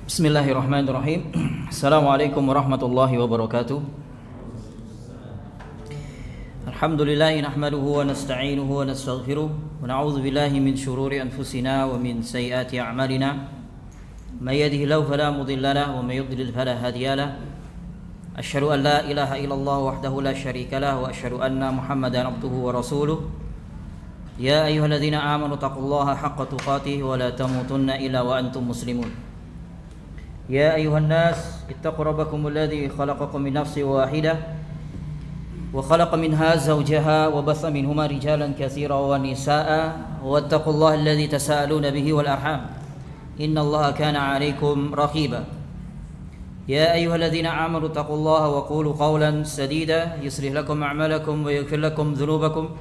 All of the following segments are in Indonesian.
Bismillahirrahmanirrahim. Assalamualaikum warahmatullahi wabarakatuh. Alhamdulillah nahmaduhu wa nasta'inuhu wa nastaghfiruh wa na'udzu billahi min shururi anfusina wa min sayyiati a'malina. May yahdihillahu fala mudilla lahu wa may yudlil fala hadiya lahu. Asyhadu an la ilaha illallah wahdahu la syarika lahu wa asyhadu anna Muhammadan abduhu wa rasuluh. Ya ayyuhalladzina amanu taqullaha haqqa tuqatih wa la tamutunna illa wa antum muslimun. Ya ayyuhan nas ittaqu rabbakumul ladzi khalaqakum min nafsin wahidah wa khalaqa minha zawjaha wa batha minhuma rijalan katsiran wa nisaa'a wattaqullaha alladzi tasaaluna bihi wal arham innallaha kana 'alaikum raqiba. Ya ayyuhalladzina amanu taqullaha wa qulu qawlan sadida yuslih lakum a'malakum wa yaghfir lakum dhunubakum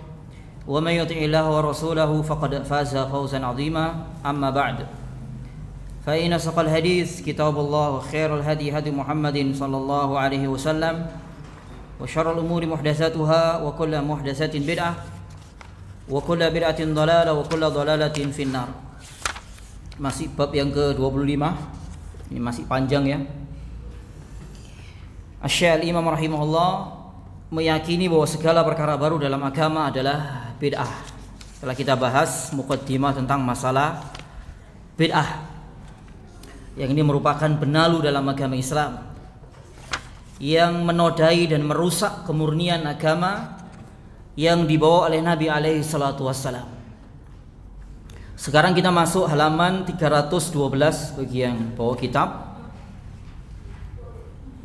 wa may yuti'illaha wa rasulahu faqad faza fawzan 'azima. Amma ba'd. Fa inna saqal hadits kitabullah wa khairul hadi hadi Muhammadin sallallahu alaihi wasallam wa syarrul umuri muhdatsatuha wa kullu muhdatsatin bid'ah wa kullu bid'atin dhalalah wa kullu dhalalatin finnar. Masih bab yang ke-25. Ini masih panjang ya. Asy-Syaikh Imam rahimahullah meyakini bahwa segala perkara baru dalam agama adalah bid'ah. Setelah kita bahas muqaddimah tentang masalah bid'ah, yang ini merupakan benalu dalam agama Islam yang menodai dan merusak kemurnian agama yang dibawa oleh Nabi alaihi salatu wassalam. Sekarang kita masuk halaman 312 bagi yang bawa kitab.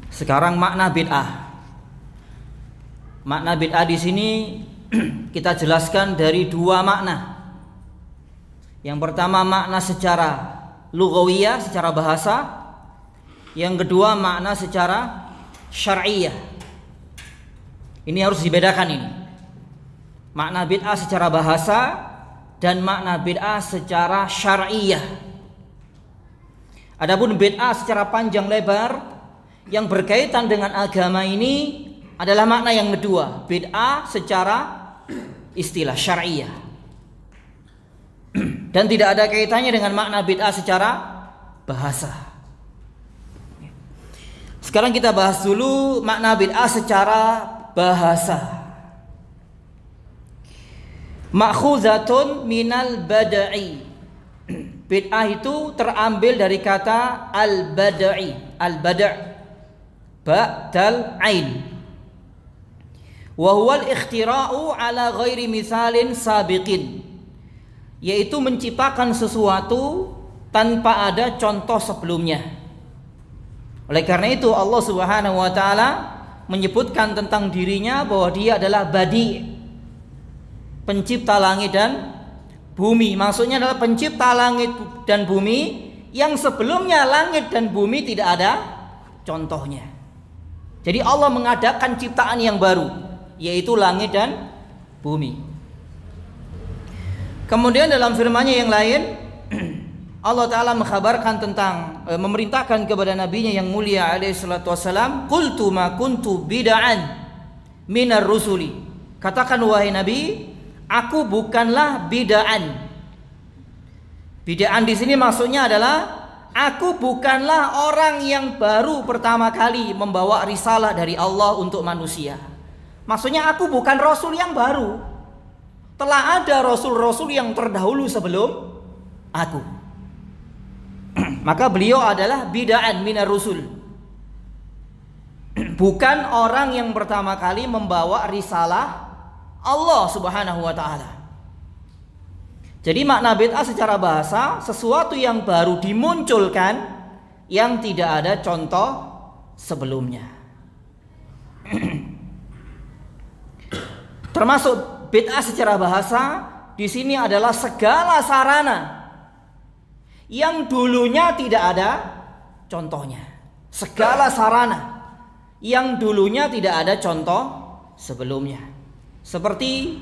Sekarang makna bid'ah. Makna bid'ah di sini kita jelaskan dari dua makna. Yang pertama makna secara lughawiyah, secara bahasa. Yang kedua makna secara syar'iyah. Ini harus dibedakan ini. Makna bid'ah secara bahasa dan makna bid'ah secara syar'iyah. Adapun bid'ah secara panjang lebar yang berkaitan dengan agama ini adalah makna yang kedua, bid'ah secara istilah syar'iyah. Dan tidak ada kaitannya dengan makna bid'ah secara bahasa. Sekarang kita bahas dulu makna bid'ah secara bahasa. Ma'khuzatun minal bada'i. Bid'ah itu terambil dari kata al-bada'i. Al-bada' ba dal ain. Wa huwal ikhtira'u ala ghairi misalin sabiqin, yaitu menciptakan sesuatu tanpa ada contoh sebelumnya. Oleh karena itu Allah Subhanahu wa taala menyebutkan tentang dirinya bahwa dia adalah badi, pencipta langit dan bumi. Maksudnya adalah pencipta langit dan bumi yang sebelumnya langit dan bumi tidak ada contohnya. Jadi Allah mengadakan ciptaan yang baru, yaitu langit dan bumi. Kemudian dalam firman-Nya yang lain Allah Ta'ala mengkhabarkan tentang memerintahkan kepada nabinya yang mulia alaihi salatu wassalam, qultu ma kuntu bid'an minar rusuli. Katakan wahai nabi, aku bukanlah bid'an. Bid'an di sini maksudnya adalah aku bukanlah orang yang baru pertama kali membawa risalah dari Allah untuk manusia. Maksudnya aku bukan rasul yang baru. Telah ada rasul-rasul yang terdahulu sebelum aku. Maka beliau adalah bid'an minar rusul. Bukan orang yang pertama kali membawa risalah Allah Subhanahu wa taala. Jadi makna bid'ah secara bahasa sesuatu yang baru dimunculkan yang tidak ada contoh sebelumnya. Termasuk bid'ah secara bahasa di sini adalah segala sarana yang dulunya tidak ada contohnya. Segala sarana yang dulunya tidak ada contoh sebelumnya. Seperti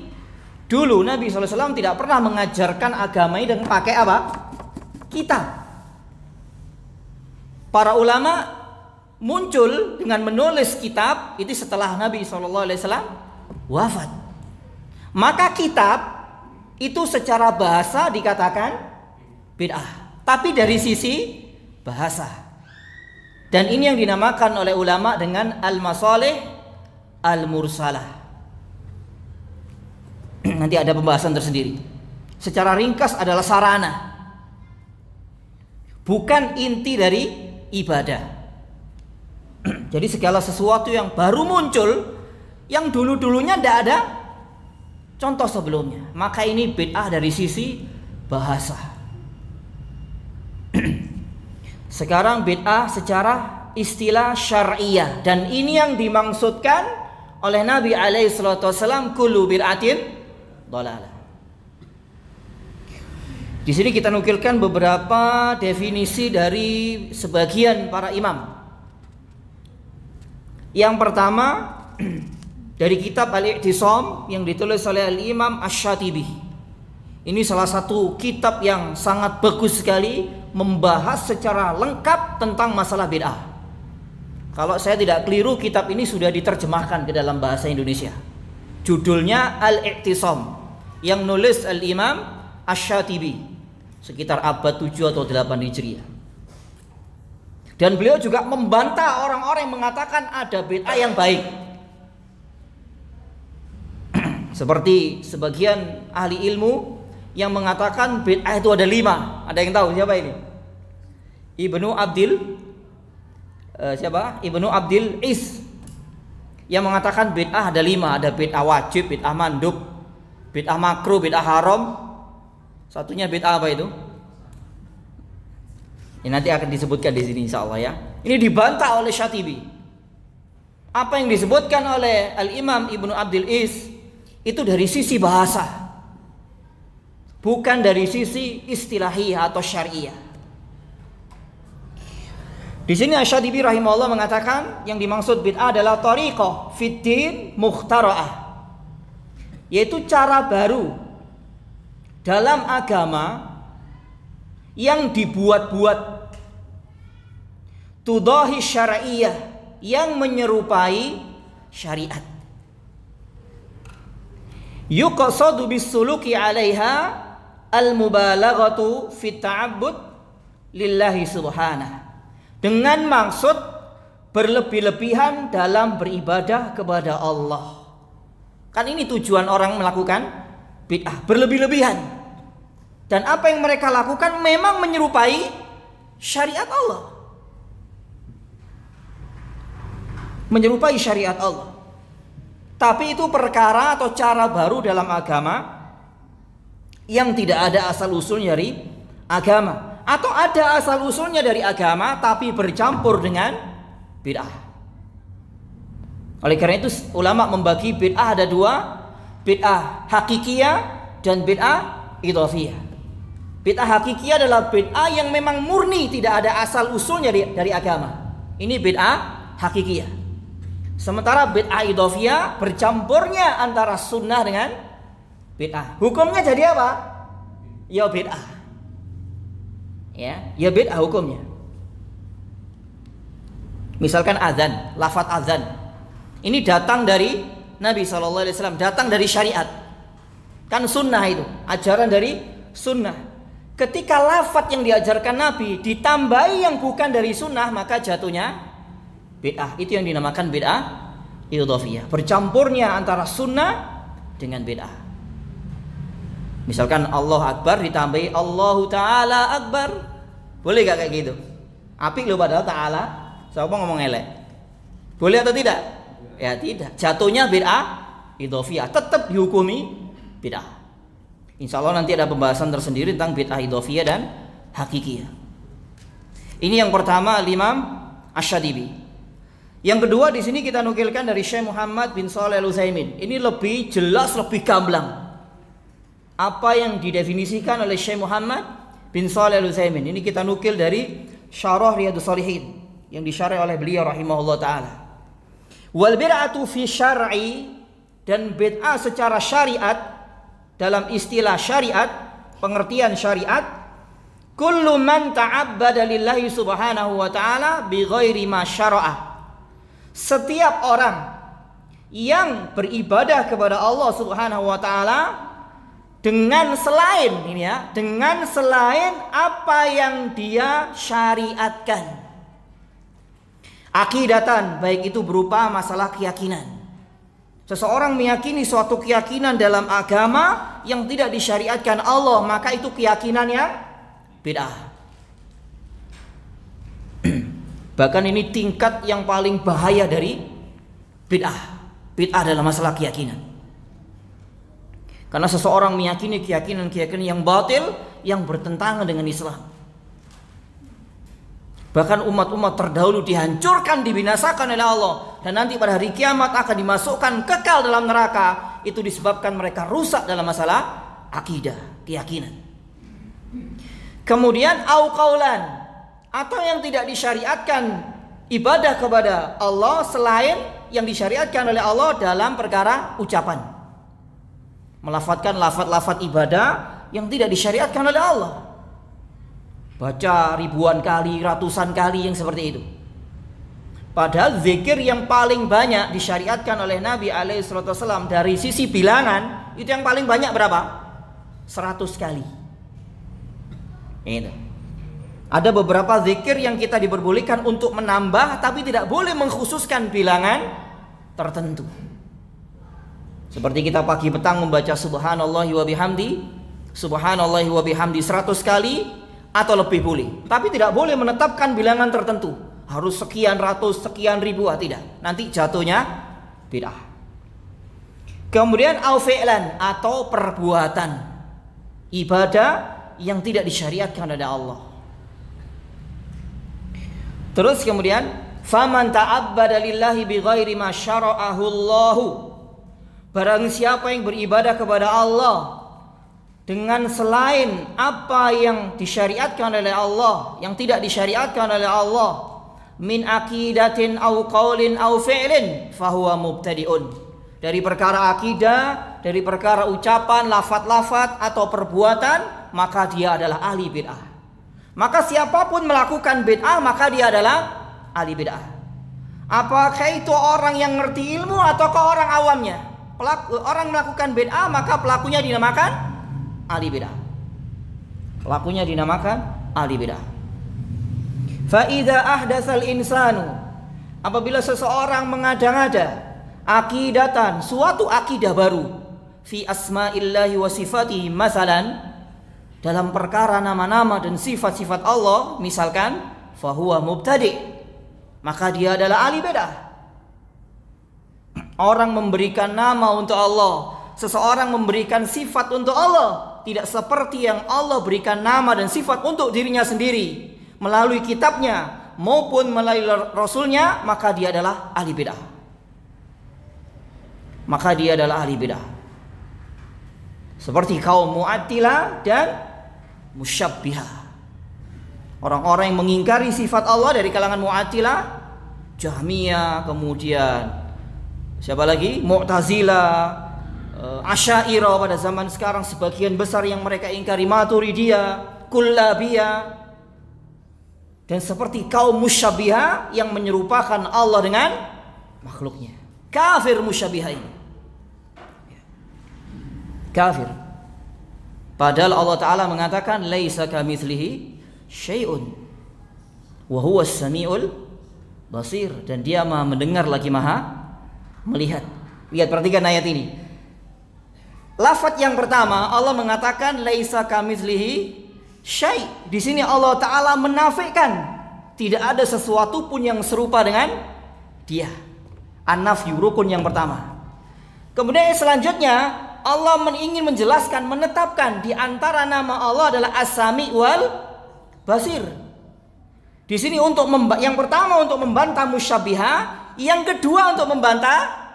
dulu Nabi SAW tidak pernah mengajarkan agama ini dengan pakai apa? Kitab. Para ulama muncul dengan menulis kitab itu setelah Nabi SAW wafat. Maka kitab itu secara bahasa dikatakan bid'ah. Tapi dari sisi bahasa. Dan ini yang dinamakan oleh ulama dengan al-masalih al-mursalah. Nanti ada pembahasan tersendiri. Secara ringkas adalah sarana, bukan inti dari ibadah. Jadi segala sesuatu yang baru muncul, yang dulu-dulunya tidak ada contoh sebelumnya, maka ini bid'ah dari sisi bahasa. Sekarang bid'ah secara istilah syar'iyah, dan ini yang dimaksudkan oleh Nabi alaihi salatu wasallam, kullu bid'atin dhalalah. Di sini kita nukilkan beberapa definisi dari sebagian para imam. Yang pertama dari kitab Al-I'tisam yang ditulis oleh Al-Imam Asy-Syatibi. Ini salah satu kitab yang sangat bagus sekali, membahas secara lengkap tentang masalah bid'ah. Kalau saya tidak keliru, kitab ini sudah diterjemahkan ke dalam bahasa Indonesia. Judulnya Al-I'tisam, yang nulis Al-Imam Asy-Syatibi sekitar abad 7 atau 8 Hijriah. Dan beliau juga membantah orang-orang yang mengatakan ada bid'ah yang baik. Seperti sebagian ahli ilmu yang mengatakan bid'ah itu ada 5. Ada yang tahu siapa ini? Ibnu Abdil Is, yang mengatakan bid'ah ada 5. Ada bid'ah wajib, bid'ah mandub, bid'ah makruh, bid'ah haram. Satunya bid'ah apa itu? Ini nanti akan disebutkan di sini insyaallah ya. Ini dibantah oleh Syatibi. Apa yang disebutkan oleh Al-Imam Ibnu Abdil Is itu dari sisi bahasa, bukan dari sisi istilahiyah atau syariah. Di sini Asy-Syatibi rahimahullah mengatakan yang dimaksud bid'ah adalah thariqah fiddin mukhtara'ah, yaitu cara baru dalam agama yang dibuat-buat, tudahi syar'iyah, yang menyerupai syariat, yuqsadu bisuluki 'alaiha al-mubalaghatu fit ta'abbud lillahi subhanahu, dengan maksud berlebih-lebihan dalam beribadah kepada Allah. Kan ini tujuan orang melakukan bid'ah, berlebih-lebihan. Dan apa yang mereka lakukan memang menyerupai syariat Allah, menyerupai syariat Allah. Tapi itu perkara atau cara baru dalam agama yang tidak ada asal usulnya dari agama, atau ada asal usulnya dari agama tapi bercampur dengan bid'ah. Oleh karena itu ulama membagi bid'ah ada 2, bid'ah hakikiyah dan bid'ah idhofiyah. Bid'ah hakikiyah adalah bid'ah yang memang murni tidak ada asal usulnya dari agama. Ini bid'ah hakikiyah. Sementara bid'ah idhofiyah bercampurnya antara sunnah dengan bid'ah. Hukumnya jadi apa? Ya bid'ah. Ya bid'ah hukumnya. Misalkan azan, lafaz azan. Ini datang dari Nabi SAW, datang dari syariat. Kan sunnah itu, ajaran dari sunnah. Ketika lafaz yang diajarkan Nabi ditambahi yang bukan dari sunnah, maka jatuhnya bid'ah. Itu yang dinamakan bid'ah idhofiyah, bercampurnya antara sunnah dengan bid'ah. Misalkan Allah Akbar ditambahi Allahu Ta'ala Akbar, boleh gak kayak gitu? Apik loh padahal Ta'ala, siapa ngomong elek? Boleh atau tidak? Ya tidak. Jatuhnya bid'ah idhofiyah, tetap dihukumi bid'ah. Insya Allah nanti ada pembahasan tersendiri tentang bid'ah idhofiyah dan hakikiyah. Ini yang pertama Imam Asy-Syatibi. Yang kedua di sini kita nukilkan dari Syekh Muhammad bin Shalih Al-Utsaimin. Ini lebih jelas, lebih gamblang. Apa yang didefinisikan oleh Syekh Muhammad bin Shalih Al-Utsaimin. Ini kita nukil dari Syarah Riyadhus Shalihin yang disyarah oleh beliau rahimahullah taala. Wal bid'atu fi syar'i, dan bid'ah secara syariat, dalam istilah syariat, pengertian syariat, kullu man ta'abbada lillahi subhanahu wa ta'ala bi ghairi ma syara'a. Setiap orang yang beribadah kepada Allah subhanahu wa ta'ala dengan selain ini ya, dengan selain apa yang dia syariatkan. Aqidatan, baik itu berupa masalah keyakinan. Seseorang meyakini suatu keyakinan dalam agama yang tidak disyariatkan Allah, maka itu keyakinan yang bid'ah. Bahkan ini tingkat yang paling bahaya dari bid'ah. Bid'ah dalam masalah keyakinan. Karena seseorang meyakini keyakinan-keyakinan yang batil, yang bertentangan dengan Islam. Bahkan umat-umat terdahulu dihancurkan, dibinasakan oleh Allah, dan nanti pada hari kiamat akan dimasukkan kekal dalam neraka. Itu disebabkan mereka rusak dalam masalah akidah, keyakinan. Kemudian au qaulan, atau yang tidak disyariatkan ibadah kepada Allah selain yang disyariatkan oleh Allah dalam perkara ucapan. Melafadzkan lafaz-lafaz ibadah yang tidak disyariatkan oleh Allah. Baca ribuan kali, ratusan kali yang seperti itu. Padahal zikir yang paling banyak disyariatkan oleh Nabi SAW dari sisi bilangan, itu yang paling banyak berapa? 100 kali. Itu. Ada beberapa zikir yang kita diperbolehkan untuk menambah, tapi tidak boleh mengkhususkan bilangan tertentu. Seperti kita pagi petang membaca subhanallahi wa bihamdi, subhanallahi wa bihamdi 100 kali atau lebih boleh. Tapi tidak boleh menetapkan bilangan tertentu. Harus sekian ratus, sekian ribu, tidak. Nanti jatuhnya bid'ah. Kemudian au fi'lan, atau perbuatan ibadah yang tidak disyariatkan oleh Allah. Terus kemudian faman ta'abbada lillahi bighairi ma syara'ahu Allah. Barang siapa yang beribadah kepada Allah dengan selain apa yang disyariatkan oleh Allah, yang tidak disyariatkan oleh Allah, min aqidatin au qaulin au fi'lin fahuwa mubtadi'un. Dari perkara akidah, dari perkara ucapan, lafaz-lafaz atau perbuatan, maka dia adalah ahli bid'ah. Maka siapapun melakukan bid'ah, maka dia adalah ahli bid'ah. Apakah itu orang yang ngerti ilmu ataukah orang awamnya? Orang melakukan bid'ah, maka pelakunya dinamakan ahli bid'ah. Pelakunya dinamakan ahli bid'ah. Fa idza ahdatsal insanu, apabila seseorang mengada-ngada aqidatan, suatu akidah baru, fi asma'illahi wa sifatihi, masalan dalam perkara nama-nama dan sifat-sifat Allah, misalkan fahuwa mubtadi', maka dia adalah ahli bid'ah. Orang memberikan nama untuk Allah, seseorang memberikan sifat untuk Allah, tidak seperti yang Allah berikan nama dan sifat untuk dirinya sendiri melalui kitabnya maupun melalui rasulnya, maka dia adalah ahli bid'ah. Maka dia adalah ahli bid'ah. Seperti kaum Mu'attilah dan Musyabbihah. Orang-orang yang mengingkari sifat Allah dari kalangan Mu'attilah, Jahmiyah, kemudian siapa lagi? Mu'tazilah, Asy'ariyah pada zaman sekarang sebagian besar yang mereka ingkari, Maturidiyah, Kullabiyah. Dan seperti kaum Musyabbihah yang menyerupakan Allah dengan makhluknya. Kafir Musyabbihah ini. Kafir. Padahal Allah Ta'ala mengatakan laisa kamitslihi syai'un wa huwas samiul basir, dan dia Maha mendengar lagi Maha melihat. Lihat, perhatikan ayat ini. Lafaz yang pertama Allah mengatakan laisa kamitslihi syai'. Di sini Allah Ta'ala menafikan tidak ada sesuatu pun yang serupa dengan dia. An-nafyu, rukun yang pertama. Kemudian selanjutnya Allah ingin menjelaskan, menetapkan di antara nama Allah adalah As-Sami' wal Basir. Di sini untuk yang pertama untuk membantah Musyabbihah, yang kedua untuk membantah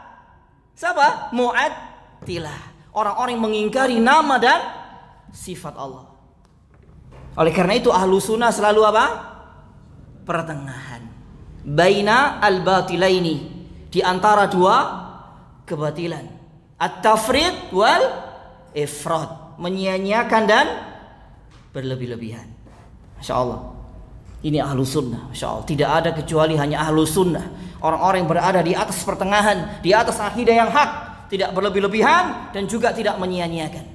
siapa? Mu'attilah. Orang-orang yang mengingkari nama dan sifat Allah. Oleh karena itu ahlu sunnah selalu apa? Pertengahan. Baina al-batilaini, di antara dua kebatilan. At-tafrid wal ifrad, menyia-nyiakan dan berlebih-lebihan. Masya Allah, ini ahlu sunnah. Masya Allah, tidak ada kecuali hanya ahlu sunnah, orang-orang yang berada di atas pertengahan, di atas akidah yang hak, tidak berlebih-lebihan dan juga tidak menyia-nyiakan.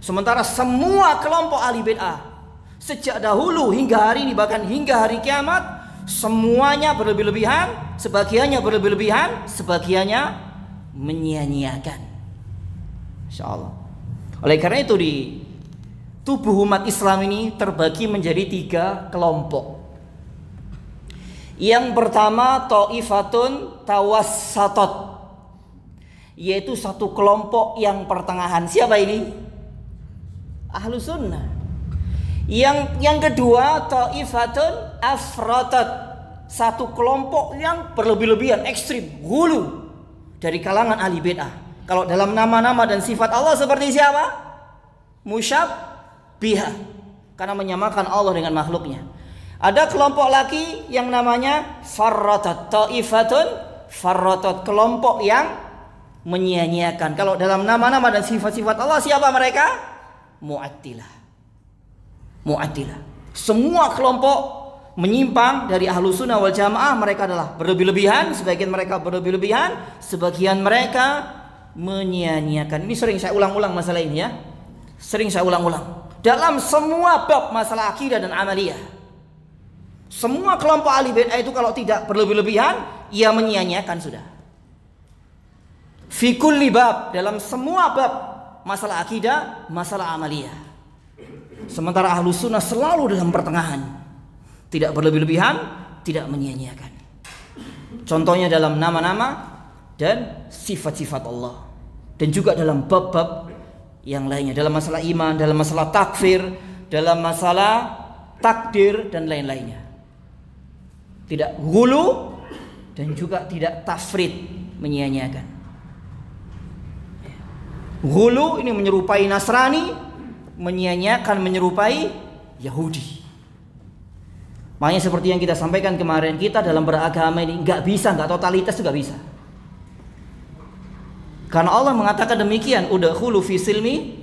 Sementara semua kelompok ahli bid'ah sejak dahulu hingga hari ini, bahkan hingga hari kiamat, Semuanya berlebih-lebihan, sebagiannya berlebih-lebihan, sebagiannya menyia-nyiakan. Insyaallah. Oleh karena itu di tubuh umat Islam ini terbagi menjadi 3 kelompok. Yang pertama ta'ifatun tawassatot, yaitu satu kelompok yang pertengahan. Siapa ini? Ahlus sunnah. Yang kedua ta'ifatun afratat, satu kelompok yang berlebih-lebihan, ekstrim, hulu, dari kalangan ahli bid'ah. Kalau dalam nama-nama dan sifat Allah seperti siapa? Musyabbihah, karena menyamakan Allah dengan makhluknya. Ada kelompok lagi yang namanya farratat, ta'ifatun farratat, kelompok yang menyia-nyiakan. Kalau dalam nama-nama dan sifat-sifat Allah siapa mereka? Mu'attilah. Semua kelompok menyimpang dari Ahlus Sunnah wal Jamaah, mereka adalah berlebih-lebihan, sebagian mereka berlebih-lebihan, sebagian mereka menyia-nyiakan. Ini sering saya ulang-ulang masalah ini ya. Sering saya ulang-ulang dalam semua bab masalah akidah dan amaliyah. Semua kelompok ahli bid'ah itu kalau tidak berlebih-lebihan, ia menyia-nyiakan sudah. Fi kulli bab, dalam semua bab masalah akidah, masalah amaliyah. Sementara Ahlus Sunnah selalu dalam pertengahan, tidak berlebih-lebihan, tidak menyia-nyiakan. Contohnya dalam nama-nama dan sifat-sifat Allah, dan juga dalam bab-bab yang lainnya, dalam masalah iman, dalam masalah takfir, dalam masalah takdir dan lain-lainnya. Tidak hulu dan juga tidak tafrid, menyia-nyiakan. Hulu ini menyerupai Nasrani, menyia-nyiakan menyerupai Yahudi. Makanya seperti yang kita sampaikan kemarin, kita dalam beragama ini nggak bisa, nggak totalitas juga bisa. Karena Allah mengatakan demikian, udkhulu fi silmi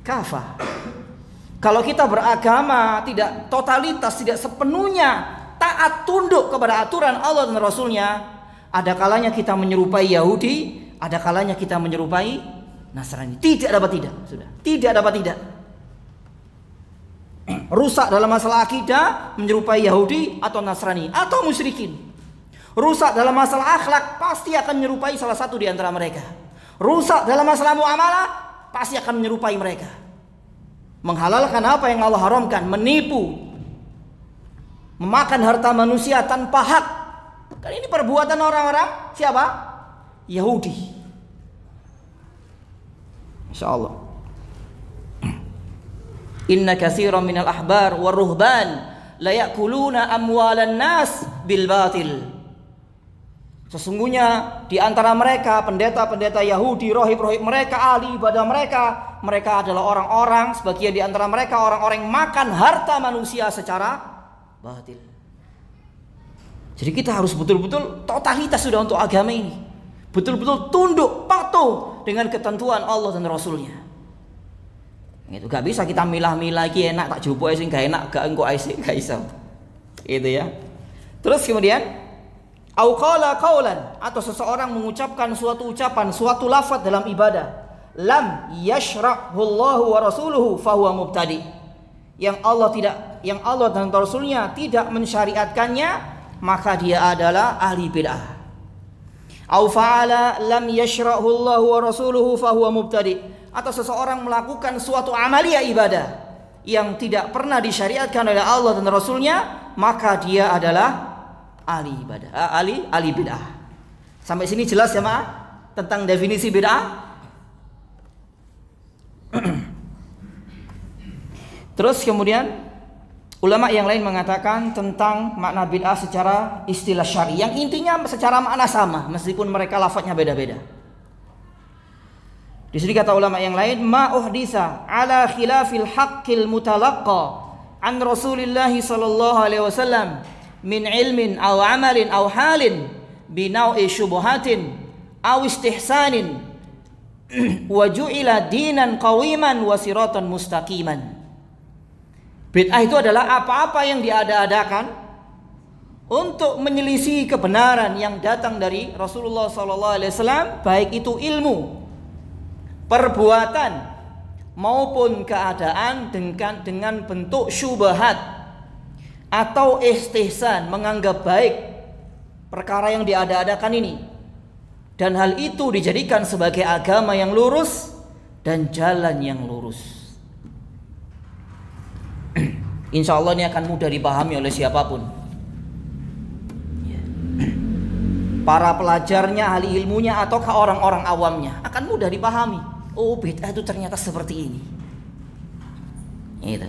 kafah. Kalau kita beragama tidak totalitas, tidak sepenuhnya taat tunduk kepada aturan Allah dan Rasulnya, ada kalanya kita menyerupai Yahudi, ada kalanya kita menyerupai Nasrani. Tidak dapat tidak, sudah. Tidak dapat tidak. Rusak dalam masalah akidah menyerupai Yahudi atau Nasrani atau musyrikin. Rusak dalam masalah akhlak pasti akan menyerupai salah satu di antara mereka. Rusak dalam masalah muamalah pasti akan menyerupai mereka. Menghalalkan apa yang Allah haramkan, menipu, memakan harta manusia tanpa hak. Kan ini perbuatan orang-orang siapa? Yahudi. Insyaallah. Inna katsiran minal ahbar war ruhban la yakuluna amwalan nas bil batil. Sesungguhnya di antara mereka pendeta-pendeta Yahudi, rohib-rohib mereka, ahli ibadah mereka adalah orang-orang, sebagian di antara mereka orang-orang yang makan harta manusia secara batil. Jadi kita harus betul-betul totalitas sudah untuk agama ini, betul-betul tunduk patuh dengan ketentuan Allah dan Rasulnya. Itu gak bisa kita milah-milah iki enak tak jupuk sing gak enak gak engko sing gak iso. Itu ya. Terus kemudian au qala qaulan, atau seseorang mengucapkan suatu ucapan, suatu lafaz dalam ibadah, lam yashra'hu Allahu wa rasuluhu fa huwa mubtadi. Yang Allah dan Rasulnya tidak mensyariatkannya, maka dia adalah ahli bid'ah. Au fa'ala lam yashra'hu Allahu wa rasuluhu fa huwa mubtadi. Atau seseorang melakukan suatu amalia ibadah yang tidak pernah disyariatkan oleh Allah dan Rasulnya, maka dia adalah ahli ibadah, ahli bid'ah. Sampai sini jelas ya Ma'ah tentang definisi bid'ah. Terus kemudian ulama yang lain mengatakan tentang makna bid'ah secara istilah syar'i, yang intinya secara makna sama meskipun mereka lafadznya beda-beda. Di sini kata ulama yang lain, ma uhdisa ala khilafil haqqil mutalaqqa an Rasulillah sallallahu alaihi wasallam min ilmin aw amalin aw halin bi naw'i syubhatin aw istihsanin wa ju'ila dinan qawiman wa siratan mustaqiman. Bid'ah itu adalah apa-apa yang diada-adakan untuk menyelisih kebenaran yang datang dari Rasulullah sallallahu alaihi wasallam, baik itu ilmu, perbuatan maupun keadaan dengan bentuk syubhat, atau istihsan, menganggap baik perkara yang diada-adakan ini, dan hal itu dijadikan sebagai agama yang lurus dan jalan yang lurus. Insya Allah ini akan mudah dipahami oleh siapapun. Para pelajarnya, ahli ilmunya, ataukah orang-orang awamnya, akan mudah dipahami. Oh, bid'ah itu ternyata seperti ini. Gitu.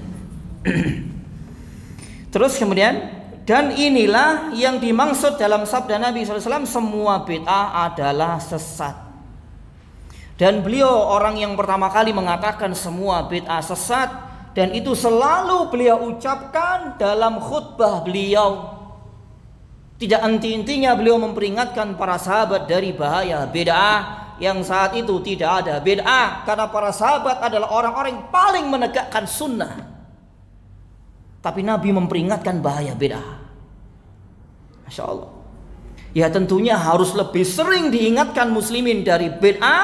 Terus kemudian, dan inilah yang dimaksud dalam sabda Nabi SAW, semua bid'ah adalah sesat. Dan beliau orang yang pertama kali mengatakan semua bid'ah sesat, dan itu selalu beliau ucapkan dalam khutbah beliau. Tidak henti-hentinya beliau memperingatkan para sahabat dari bahaya bid'ah, yang saat itu tidak ada bid'ah, karena para sahabat adalah orang-orang yang paling menegakkan sunnah. Tapi Nabi memperingatkan bahaya bid'ah. Masya Allah. Ya tentunya harus lebih sering diingatkan muslimin dari bid'ah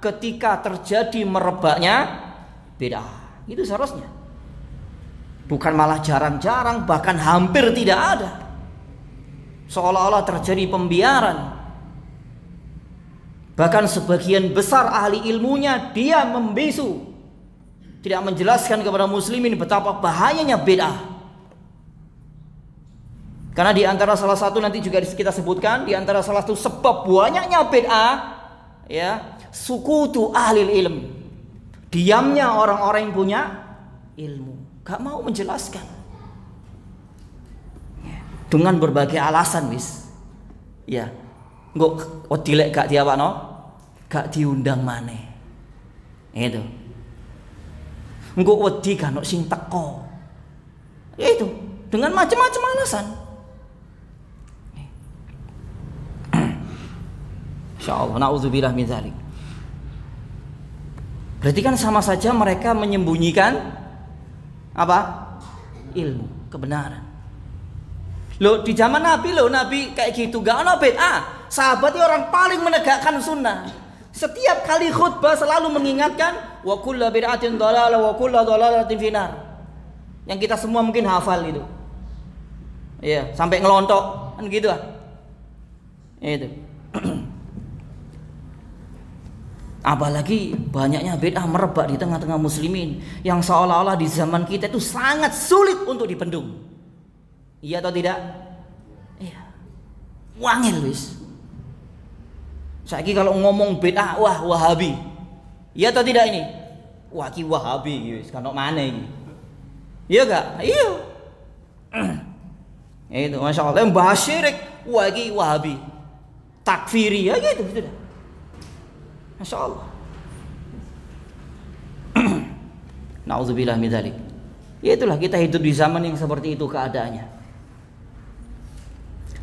ketika terjadi merebaknya bid'ah. Itu seharusnya. Bukan malah jarang-jarang, bahkan hampir tidak ada. Seolah-olah terjadi pembiaran. Bahkan sebagian besar ahli ilmunya dia membisu, tidak menjelaskan kepada muslimin betapa bahayanya bid'ah. Karena di antara salah satu, nanti juga kita sebutkan, di antara salah satu sebab banyaknya bid'ah, ya, sukutu ahli ilm, diamnya orang-orang yang punya ilmu, gak mau menjelaskan dengan berbagai alasan, wis, ya, nggak odilek gak diawakno, gak diundang maneh, itu, nggak wedi kan sing teko, ya itu, dengan macam-macam alasan. Insyaallah, na'udzubillah min dzalik. Berarti kan sama saja mereka menyembunyikan apa? Ilmu, kebenaran. Loh, di zaman Nabi, Nabi kayak gitu, gak ada bid'ah. Sahabatnya orang paling menegakkan sunnah. Setiap kali khutbah selalu mengingatkan wa kullu bid'atin dhalalah wa kullu dhalalatin finnar. Yang kita semua mungkin hafal itu. Iya, sampai ngelontok kan gitu ah. Itu. Apalagi banyaknya bid'ah merebak di tengah-tengah muslimin, yang seolah-olah di zaman kita itu sangat sulit untuk dibendung. Iya atau tidak? Iya. Wangil wis. Saiki kalau ngomong bid'ah, wah Wahabi. Iya atau tidak ini? Wah ki Wahabi wis kanok maneh iki. Iya gak? Iya. Itu Masya Allah, yang bahas syirik, wah ki Wahabi. Takfiri ya gitu dah. Masya Allah. Na'udzubillah min dzalik. Ya itulah, kita hidup di zaman yang seperti itu keadaannya.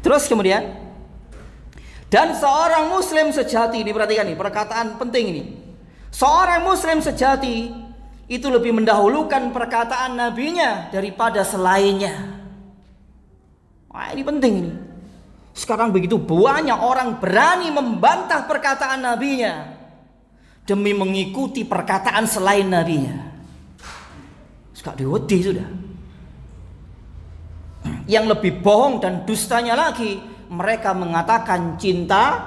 Terus kemudian, dan seorang muslim sejati, diperhatikan nih perkataan penting ini. Seorang muslim sejati itu lebih mendahulukan perkataan nabinya daripada selainnya. Wah, ini penting ini. Sekarang begitu banyak orang berani membantah perkataan nabinya demi mengikuti perkataan selain nabinya. Sekak diwedi sudah. Yang lebih bohong dan dustanya lagi, mereka mengatakan cinta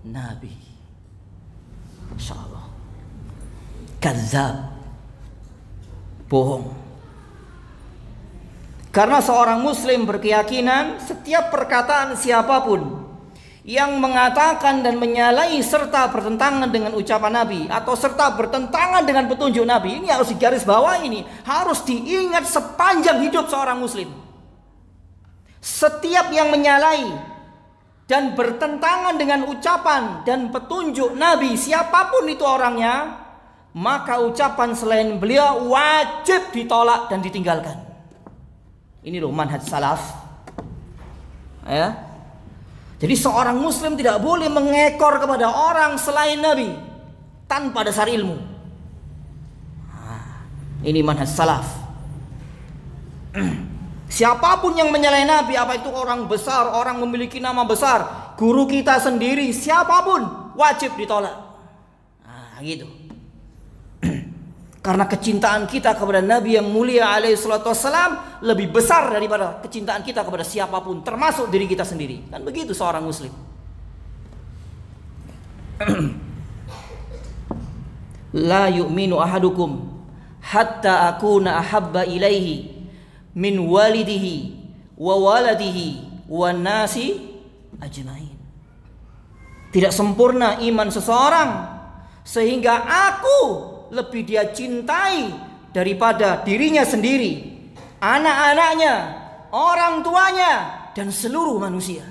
Nabi. Masya Allah. Kadzab. Bohong. Karena seorang muslim berkeyakinan setiap perkataan siapapun yang mengatakan dan menyalahi serta bertentangan dengan ucapan Nabi atau serta bertentangan dengan petunjuk Nabi, ini harus digarisbawahi, ini harus diingat sepanjang hidup seorang muslim. Setiap yang menyalahi dan bertentangan dengan ucapan dan petunjuk Nabi, siapapun itu orangnya, maka ucapan selain beliau wajib ditolak dan ditinggalkan. Ini loh manhaj salaf. Ya. Jadi seorang muslim tidak boleh mengekor kepada orang selain Nabi tanpa dasar ilmu. Ini manhaj salaf. Siapapun yang menyalahi Nabi, apa itu orang besar, orang memiliki nama besar, guru kita sendiri, siapapun, wajib ditolak. Nah, gitu. Karena kecintaan kita kepada Nabi yang mulia alaihi salatu wassalam lebih besar daripada kecintaan kita kepada siapapun, termasuk diri kita sendiri. Kan begitu seorang muslim. La yu'minu ahadukum hatta akuna ahabba ilaihi min walidihi wa waladihi wa nasi ajmain. Tidak sempurna iman seseorang sehingga aku lebih dia cintai daripada dirinya sendiri, anak-anaknya, orang tuanya, dan seluruh manusia.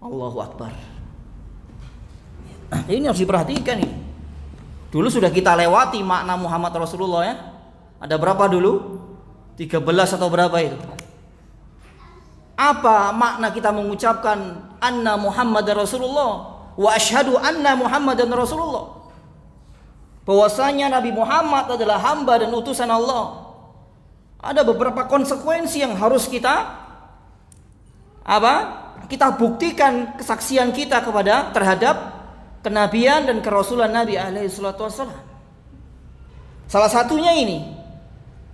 Allahu Akbar. Ini harus diperhatikan ini. Dulu sudah kita lewati makna Muhammad Rasulullah ya. Ada berapa dulu? 13 atau berapa itu? Apa makna kita mengucapkan anna Muhammadar Rasulullah wa asyhadu anna Muhammadan Rasulullah? Bahwasanya Nabi Muhammad adalah hamba dan utusan Allah. Ada beberapa konsekuensi yang harus kita kita buktikan kesaksian kita terhadap kenabian dan kerasulan Nabi alaihi salatu wassalam. Salah satunya ini,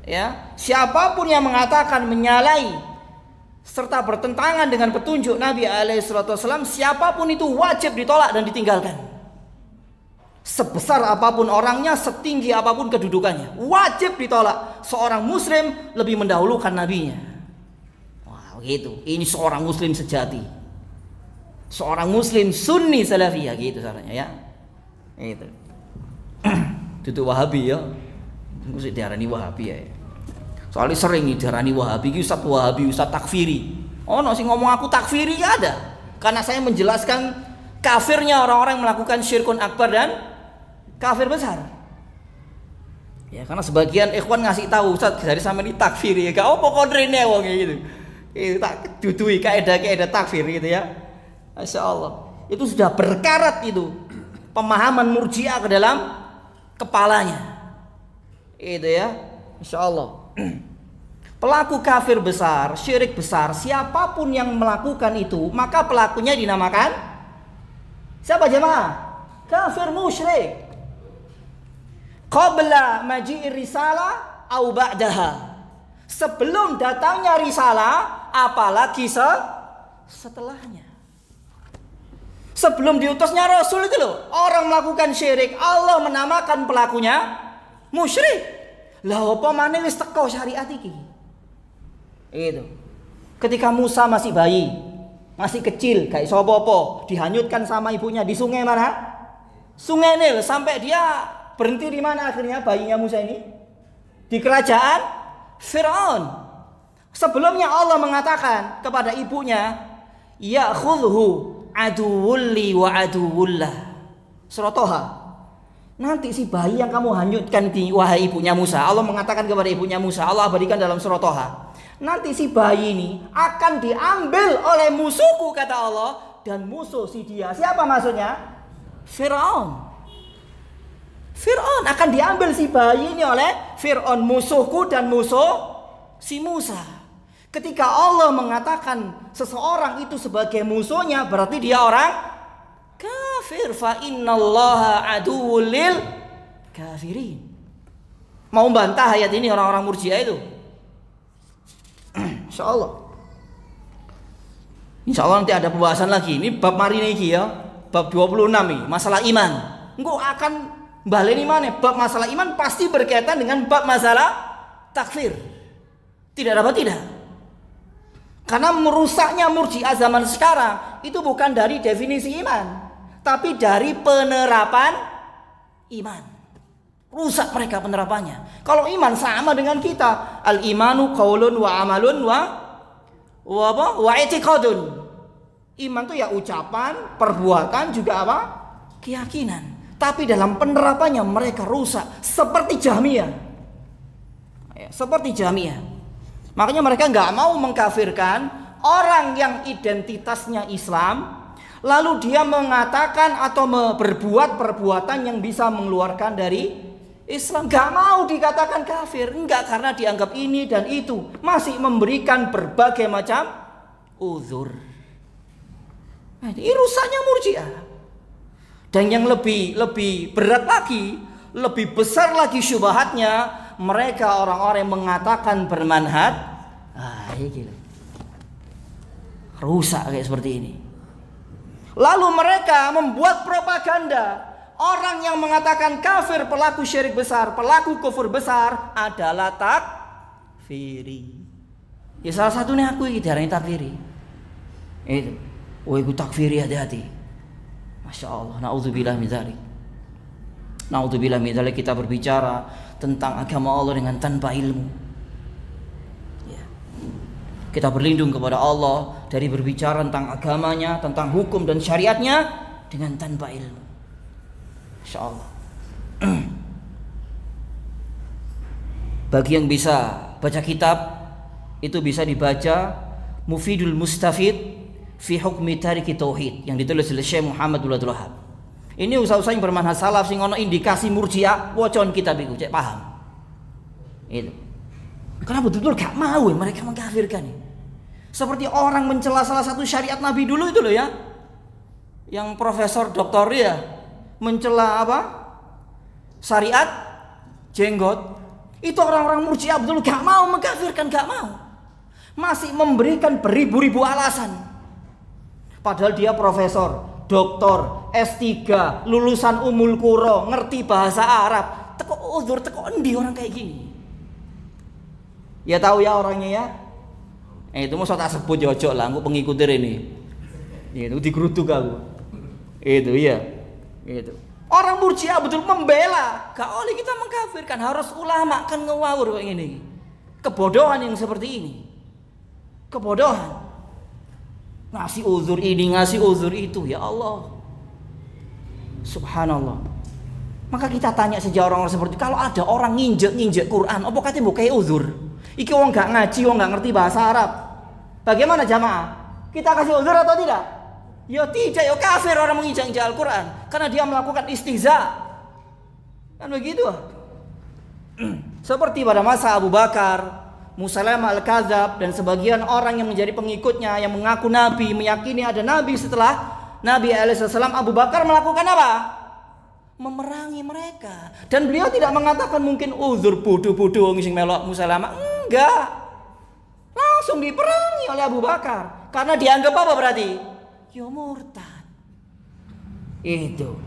ya, siapapun yang mengatakan menyalahi serta bertentangan dengan petunjuk Nabi alaihi salatu wassalam, siapapun itu wajib ditolak dan ditinggalkan. Sebesar apapun orangnya, setinggi apapun kedudukannya, wajib ditolak. Seorang muslim lebih mendahulukan nabinya. Wah, begitu. Ini seorang muslim sejati. Seorang muslim sunni salafiyah gitu caranya ya. Itu. Duduk Wahabi ya. Mesti diarani Wahabi ya. Soalnya sering diarani Wahabi, Ustaz Wahabi, Ustaz takfiri. Oh, no sing ngomong aku takfiri ya ada. Karena saya menjelaskan kafirnya orang-orang yang melakukan syirkun akbar dan kafir besar. Ya, karena sebagian ikhwan ngasih tahu, Ustaz dari sampe ini takfir ya. Gak apa kodrene wong gitu. Itu tak dudui kaidah-kaidah takfir gitu ya. Masya Allah. Itu sudah berkarat itu pemahaman Murji'ah ke dalam kepalanya. Itu ya. Masya Allah. Pelaku kafir besar, syirik besar, siapapun yang melakukan itu, maka pelakunya dinamakan siapa jemaah? Kafir musyrik. Qabla maji'ir risalah au ba'daha. Sebelum datangnya risalah, apalagi setelahnya. Sebelum diutusnya Rasul itu loh, orang melakukan syirik, Allah menamakan pelakunya musyrik. Lah apa maneh wis teko syariat iki? Itu. Ketika Musa masih bayi, masih kecil, gak iso apa-apa, dihanyutkan sama ibunya di sungai mana? Sungai Nil. Sampai dia berhenti di mana akhirnya bayinya Musa ini? Di kerajaan Fir'aun. Sebelumnya Allah mengatakan kepada ibunya, ya'khudhu aduwulli wa aduwullah. Surah Toha. Nanti si bayi yang kamu hanyutkan di wahai ibunya Musa, Allah mengatakan kepada ibunya Musa, Allah abadikan dalam surah Toha. Nanti si bayi ini akan diambil oleh musuhku kata Allah. Dan musuh si dia, siapa maksudnya? Fir'aun. Fir'aun akan diambil si bayi ini oleh Fir'aun, musuhku dan musuh si Musa. Ketika Allah mengatakan seseorang itu sebagai musuhnya, berarti dia orang kafir. Fa innallaha aduwwul lil kafirin. Mau bantah ayat ini orang-orang Murji'ah itu? Insyaallah. Insyaallah nanti ada pembahasan lagi. Ini bab mari niki ya. Bab 26 ini, masalah iman. Engko akan baleni mana? Bab masalah iman pasti berkaitan dengan bab masalah takfir. Tidak dapat tidak. Karena merusaknya Murji'ah zaman sekarang itu bukan dari definisi iman, tapi dari penerapan iman. Rusak mereka penerapannya. Kalau iman sama dengan kita, al-imanu qaulun wa amalun wa i'tiqadun. Iman itu ya ucapan, perbuatan juga apa? Keyakinan. Tapi dalam penerapannya mereka rusak seperti Jahmiyah. Ya, seperti Jahmiyah. Makanya mereka nggak mau mengkafirkan orang yang identitasnya Islam, lalu dia mengatakan atau berbuat perbuatan yang bisa mengeluarkan dari Islam. Nggak mau dikatakan kafir, enggak, karena dianggap ini dan itu, masih memberikan berbagai macam uzur. Nah, ini rusaknya Murji'ah. Dan yang lebih berat lagi, lebih besar lagi syubhatnya mereka orang-orang yang mengatakan bermanhaj. Ini rusak kayak seperti ini. Lalu mereka membuat propaganda. Orang yang mengatakan kafir, pelaku syirik besar, pelaku kufur besar adalah takfiri. Ya salah satunya aku ini darahnya takfiri. Itu. Oh, itu takfiri, hati-hati. Masya Allah. Na'udzubillah min dzalik. Na'udzubillah min dzalik, kita berbicara tentang agama Allah dengan tanpa ilmu. Ya. Kita berlindung kepada Allah dari berbicara tentang agamanya, tentang hukum dan syariatnya dengan tanpa ilmu. Insya Allah. Bagi yang bisa baca kitab, itu bisa dibaca Mufidul Mustafid fi Hukmi Tariki Tauhid yang ditulis oleh Syekh Muhammad bin Abdul Wahhab. Ini usah-usah yang bermanhaj salaf sing ono indikasi murji'ah, wocon kitab iku cek paham. Itu. Karena betul-betul gak mau mereka mengkafirkan. Seperti orang mencela salah satu syariat Nabi dulu itu loh ya. Yang profesor doktor ya mencela apa? Syariat jenggot. Itu orang-orang murji'ah betul gak mau mengkafirkan, gak mau. Masih memberikan beribu-ribu alasan. Padahal dia profesor, doktor, S3, lulusan Ummul Qura, ngerti bahasa Arab. Teko uzur, teko endi orang kayak gini. Ya tahu ya orangnya ya. Itu mau tak sebut jojok lah, aku pengikut ini. Itu digeruduk aku. Itu iya. Itu. Orang murji'ah betul membela. Gak oleh kita mengkafirkan, harus ulama kan ngawur kayak gini. Kebodohan yang seperti ini. Kebodohan. Ngasih uzur ini, ngasih uzur itu, ya Allah. Subhanallah. Maka kita tanya sejak orang-orang seperti itu, kalau ada orang nginjek Quran, apa katanya bukai uzur? Iki orang gak ngaji, orang gak ngerti bahasa Arab. Bagaimana jamaah? Kita kasih uzur atau tidak? Ya tidak, ya kafir orang menginjak Al-Quran karena dia melakukan istihza. Kan begitu. Seperti pada masa Abu Bakar, Musailamah Al-Kadzab dan sebagian orang yang menjadi pengikutnya yang mengaku nabi, meyakini ada nabi setelah Nabi alaihissalam. Abu Bakar melakukan apa? Memerangi mereka. Dan beliau tidak mengatakan mungkin uzur bodoh-bodoh sing melok Musailamah. Enggak. Langsung diperangi oleh Abu Bakar karena dianggap apa berarti? Ya murtad. Itu.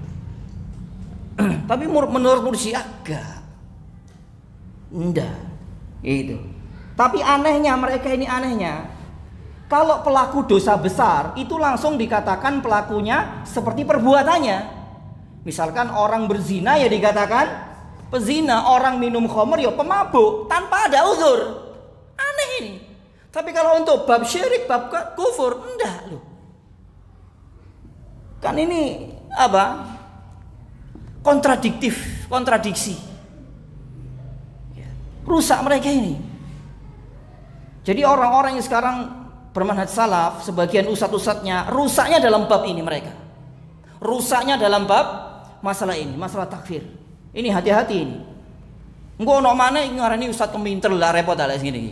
Tapi menurut murji'ah enggak. Itu. Tapi anehnya mereka ini anehnya. Kalau pelaku dosa besar itu langsung dikatakan pelakunya seperti perbuatannya. Misalkan orang berzina ya dikatakan pezina, orang minum khamr ya pemabuk tanpa ada uzur. Aneh ini. Tapi kalau untuk bab syirik, bab kufur enggak loh. Kan ini apa? Kontradiksi. Rusak mereka ini. Jadi orang-orang yang sekarang bermanhaj salaf, sebagian ustadz-ustadznya rusaknya dalam bab ini mereka. Rusaknya dalam bab masalah ini, masalah takfir. Ini hati-hati ini. Engko ono maneh ngarani ustadz keminter lah repot ala sini.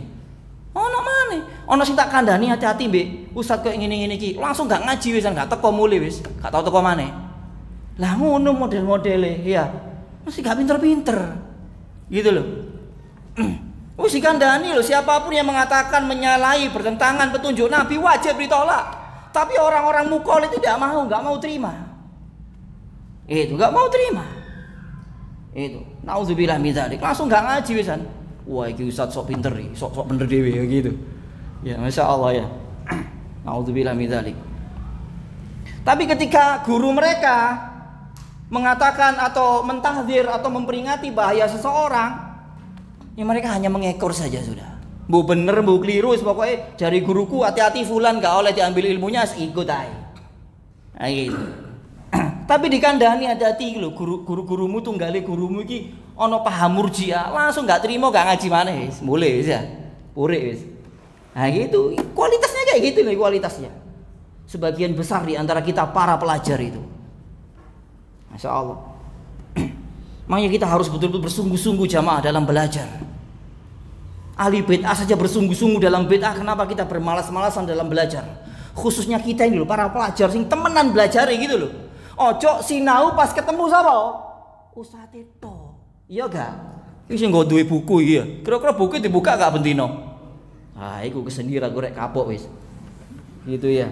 Ono maneh, ono sing tak kandhani hati-hati mbek ustadz koyo ngene-ngene iki. Langsung gak ngaji wis, gak teko mule wis, gak tau teko maneh. Lah ngono model-modele ya. Mesti gak pinter-pinter. Gitu loh. Wis dikandani loh, siapapun yang mengatakan menyalahi bertentangan petunjuk Nabi wajib ditolak. Tapi orang-orang mukallid tidak mau, gak mau terima. Itu gak mau terima. Itu. Nauzubillah min dzalik. Langsung gak ngaji wisan. Wah, iki ustaz sok pinter iki, sok bener dhewe ya gitu. Ya, masyaallah ya. Nauzubillah min dzalik. Tapi ketika guru mereka mengatakan atau mentahdzir atau memperingati bahaya seseorang, ya mereka hanya mengekor saja sudah. Bu bener, bu keliru, pokoknya dari guruku hati-hati fulan gak oleh diambil ilmunya, ikut aja. Nah, gitu. Tapi dikandani hati-hati lho, guru-gurumu tunggale gurumu iki ana paham murji'ah, langsung gak terima gak ngaji maneh wis, mulai wis ya. Urip wis. Nah gitu, kualitasnya kayak gitu nih kualitasnya. Sebagian besar di antara kita para pelajar itu. Masya Allah. Makanya kita harus betul-betul bersungguh-sungguh jamaah dalam belajar. Ahli bid'ah saja bersungguh-sungguh dalam bid'ah, kenapa kita bermalas-malasan dalam belajar? Khususnya kita ini loh, para pelajar sing temenan belajar gitu loh. Ojo sinau pas ketemu sapa? Ustaz itu. Iya gak? Iki sing nggo duwe buku iki ya. Kira-kira buku dibuka gak bentino? Ah, iku kesendiri aku rek kapok wis. Gitu ya.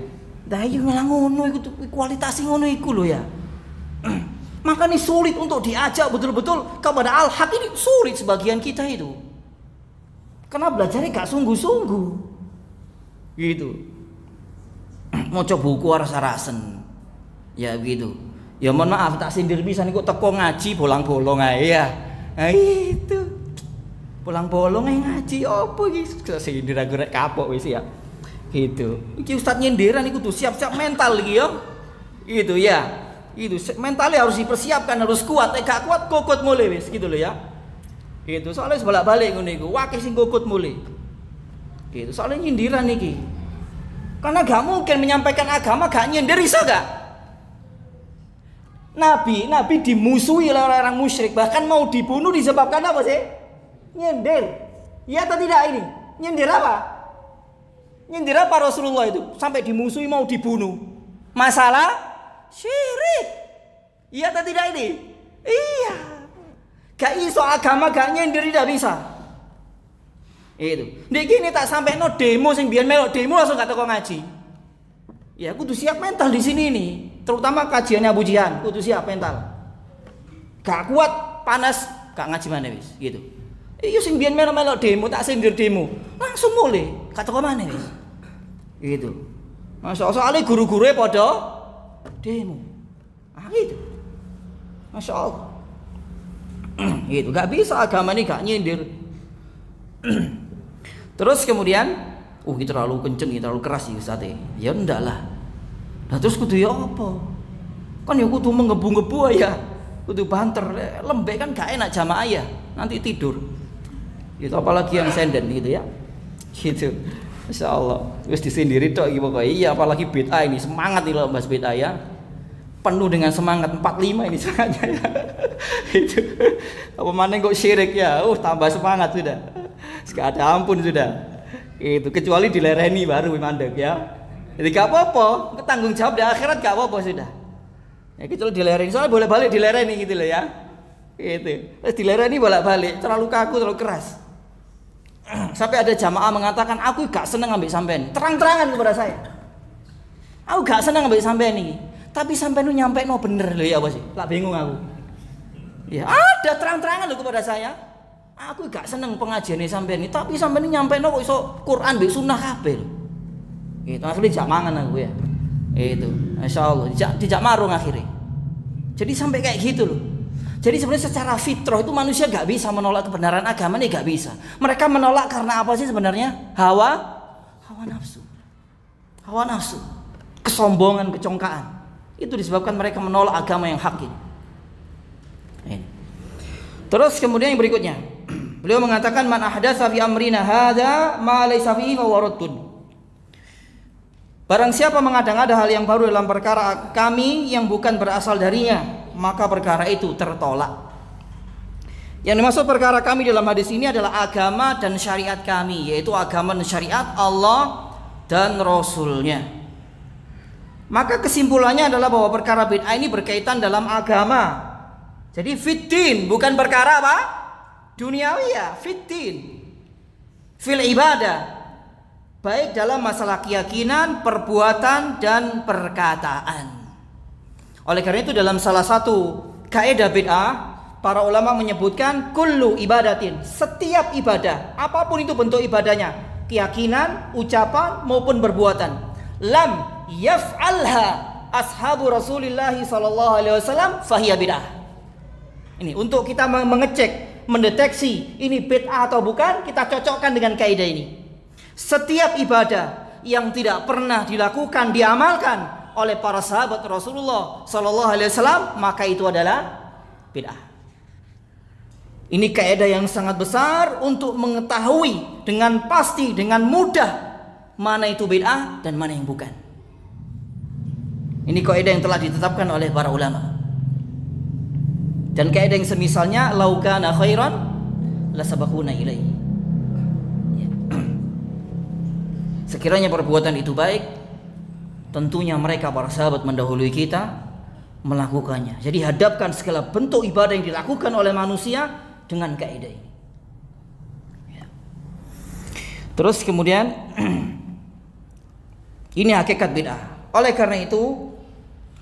Lah iya malah ngono iku kualitas ngono iku lho ya. Makanya sulit untuk diajak betul-betul kepada al-haq ini sulit sebagian kita itu. Karena belajarnya gak sungguh-sungguh. Gitu. Mau coba buku rasa-rasen. Ya gitu. Ya mohon maaf tak sindir pisan niku teko ngaji bolang-bolong ae ya. Nah itu. Bolang-bolong ae ngaji opo iki sindir aku rek kapok wis ya. Gitu. Iki ustaz nyindiran iku tuh siap-siap mental iki ya. Gitu ya. Itu mentalnya harus dipersiapkan, harus kuat. Gak kuat kokot mulai wis gitu loh ya. Gitu. Soalnya bolak-balik ngono iku, wakil sing kokot mulai. Gitu. Soalnya nyindiran iki. Karena gak mungkin menyampaikan agama gak nyindir iso gak? Nabi dimusuhi oleh orang-orang musyrik, bahkan mau dibunuh disebabkan apa sih? Nyindir. Iya atau tidak ini? Nyindir apa? Nyindir apa Rasulullah itu? Sampai dimusuhi mau dibunuh. Masalah syirik. Iya atau tidak ini? Iya. Gak iso agama gak nyindir tidak bisa. Itu. Nek gini tak sampai no demo sing biyen melok demo langsung gak teko ngaji. Ya kudu siap mental di sini nih. Terutama kajiannya Abu Jihan, kudu siap mental. Gak kuat panas gak ngaji mana wis gitu. Iya sing biyen melok demo tak sindir demo. Langsung mulai gak teko mana wis. Gitu. Soalnya guru-gurunya pada demo. Ah gitu. Masya Allah. Gitu. Gak bisa agama ini gak nyindir. Terus kemudian, ini terlalu kenceng, terlalu keras sih Ustaz. Ya enggak lah. Nah terus kudu ya apa? Kan ya kudu menggebu-gebu ya. Kudu banter, lembek kan gak enak jamaah ya. Nanti tidur. Gitu apalagi yang senden gitu ya. Gitu. Masya Allah. Terus disendiri tok iki pokoknya. Iya apalagi bid'ah ini semangat nih loh Mas bid'ah ya. Penuh dengan semangat 45 ini semangatnya ya. Itu apa mana kok syirik ya. Tambah semangat sudah. Gak ada ampun sudah. Itu kecuali dilereni baru mandek ya. Jadi gak apa-apa, tanggung jawab di akhirat gak apa-apa sudah. Ya kecuali dilereni, soalnya bolak-balik dilereni gitu loh ya. Gitu. Terus dilereni bolak-balik, terlalu kaku, terlalu keras. Sampai ada jamaah mengatakan, aku gak seneng ambil sampean. Terang-terangan kepada saya. Aku gak seneng ambil sampean ini. Tapi sampean itu nyampe no bener loh ya apa sih? Lah bingung aku. Ya ada terang-terangan loh kepada saya. Aku gak seneng pengajiannya sampean ini, tapi sampean ini nyampe no kok iso Quran be sunnah kabeh. Itu akhirnya dijak mangan aku ya. Itu, Masya Allah, dijak marung akhirnya. Jadi sampai kayak gitu loh. Jadi sebenarnya secara fitrah itu manusia gak bisa menolak kebenaran agama ini gak bisa. Mereka menolak karena apa sih sebenarnya? Hawa nafsu. Hawa nafsu. Kesombongan, kecongkaan. Itu disebabkan mereka menolak agama yang hak ini. Terus kemudian yang berikutnya, beliau mengatakan man ahdatsa fi amrina hadza ma laysa fihi fa waradun. Barang siapa mengada-ngada hal yang baru dalam perkara kami yang bukan berasal darinya, maka perkara itu tertolak. Yang dimaksud perkara kami dalam hadis ini adalah agama dan syariat kami, yaitu agama dan syariat Allah dan Rasulnya. Maka kesimpulannya adalah bahwa perkara bid'ah ini berkaitan dalam agama. Jadi fitin bukan perkara apa? Duniawi ya, fitin. Fil ibadah. Baik dalam masalah keyakinan, perbuatan dan perkataan. Oleh karena itu dalam salah satu kaidah bid'ah, para ulama menyebutkan kullu ibadatin, setiap ibadah, apapun itu bentuk ibadahnya, keyakinan, ucapan maupun perbuatan, lam yaf'alha ashabu Rasulillah sallallahu alaihi wasallam fahiya bid'ah. Ini untuk kita mengecek, mendeteksi ini bid'ah atau bukan, kita cocokkan dengan kaidah ini. Setiap ibadah yang tidak pernah dilakukan, diamalkan oleh para sahabat Rasulullah sallallahu alaihi wasallam, maka itu adalah bid'ah. Ini kaidah yang sangat besar untuk mengetahui dengan pasti, dengan mudah mana itu bid'ah dan mana yang bukan. Ini kaidah yang telah ditetapkan oleh para ulama. Dan kaidah yang semisalnya lau kana khairan la sabaquna ilaihi. Sekiranya perbuatan itu baik, tentunya mereka para sahabat mendahului kita, melakukannya. Jadi hadapkan segala bentuk ibadah yang dilakukan oleh manusia dengan kaidah ini. Ya. Terus kemudian ini hakikat bid'ah. Oleh karena itu,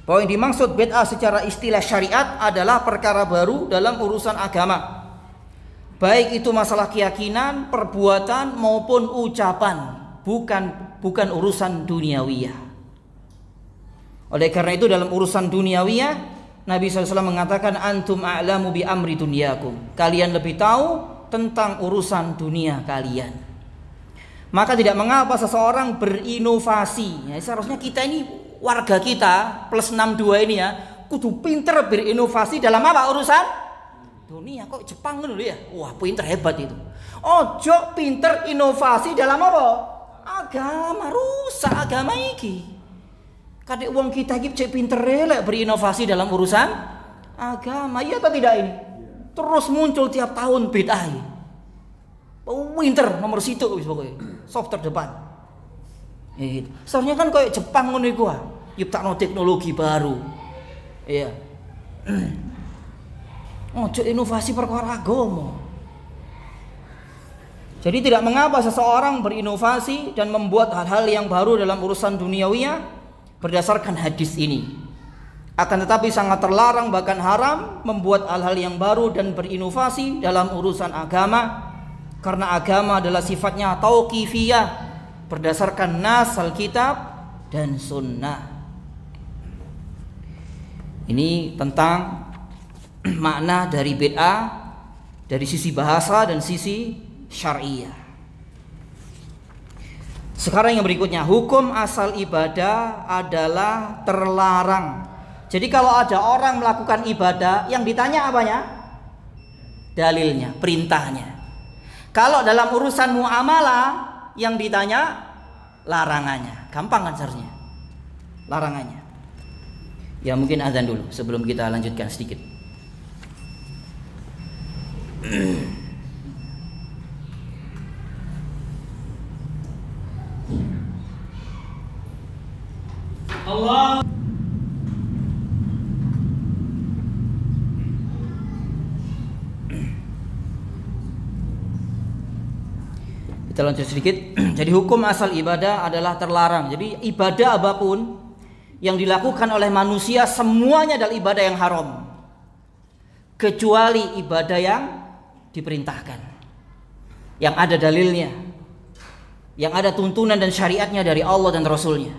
bahwa yang dimaksud bid'ah secara istilah syariat adalah perkara baru dalam urusan agama. Baik itu masalah keyakinan, perbuatan maupun ucapan, bukan urusan duniawiyah. Oleh karena itu dalam urusan duniawiyah, Nabi SAW mengatakan antum a'lamu bi amri dunyakum. Kalian lebih tahu tentang urusan dunia kalian. Maka tidak mengapa seseorang berinovasi. Ya, seharusnya kita ini warga kita plus 62 ini ya, kudu pinter berinovasi dalam apa urusan dunia. Kok Jepang dulu ya? Wah, pinter hebat itu. Ojo pinter inovasi dalam apa? Agama, rusak agama iki. Kadek wong kita iki cek pinter lek berinovasi dalam urusan agama. Iya atau tidak ini? Terus muncul tiap tahun bid'ah. Pinter nomor situ wis pokoke. Soft terdepan. Gitu. Seharusnya kan kayak Jepang ngono iku ah. Nyiptakno teknologi baru. Iya. Ojo inovasi perkara agama. Jadi tidak mengapa seseorang berinovasi dan membuat hal-hal yang baru dalam urusan duniawiyah berdasarkan hadis ini. Akan tetapi sangat terlarang bahkan haram membuat hal-hal yang baru dan berinovasi dalam urusan agama, karena agama adalah sifatnya tauqifiyah berdasarkan nas Alkitab dan sunnah. Ini tentang makna dari bid'ah dari sisi bahasa dan sisi syariah. Sekarang yang berikutnya, hukum asal ibadah adalah terlarang. Jadi kalau ada orang melakukan ibadah, yang ditanya apanya? Dalilnya, perintahnya. Kalau dalam urusan muamalah, yang ditanya larangannya. Gampang kan seharusnya? Larangannya. Ya mungkin azan dulu sebelum kita lanjutkan sedikit. Allah. Kita lanjut sedikit. Jadi hukum asal ibadah adalah terlarang. Jadi ibadah apapun yang dilakukan oleh manusia semuanya adalah ibadah yang haram, kecuali ibadah yang diperintahkan, yang ada dalilnya, yang ada tuntunan dan syariatnya dari Allah dan Rasulnya.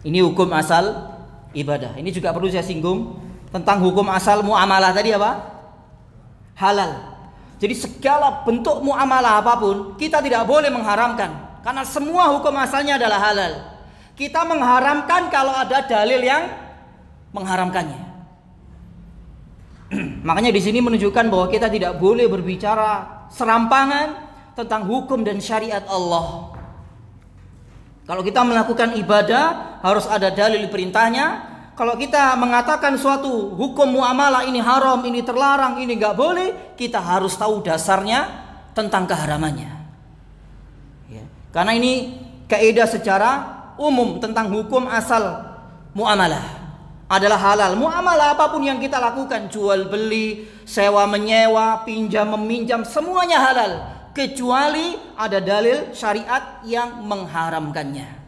Ini hukum asal ibadah. Ini juga perlu saya singgung tentang hukum asal muamalah tadi apa? Halal. Jadi segala bentuk muamalah apapun kita tidak boleh mengharamkan, karena semua hukum asalnya adalah halal. Kita mengharamkan kalau ada dalil yang mengharamkannya. Makanya di sini menunjukkan bahwa kita tidak boleh berbicara serampangan tentang hukum dan syariat Allah. Kalau kita melakukan ibadah harus ada dalil perintahnya. Kalau kita mengatakan suatu hukum muamalah ini haram, ini terlarang, ini nggak boleh, kita harus tahu dasarnya tentang keharamannya. Ya. Karena ini kaidah secara umum tentang hukum asal muamalah adalah halal. Muamalah apapun yang kita lakukan, jual beli, sewa menyewa, pinjam meminjam, semuanya halal, kecuali ada dalil syariat yang mengharamkannya.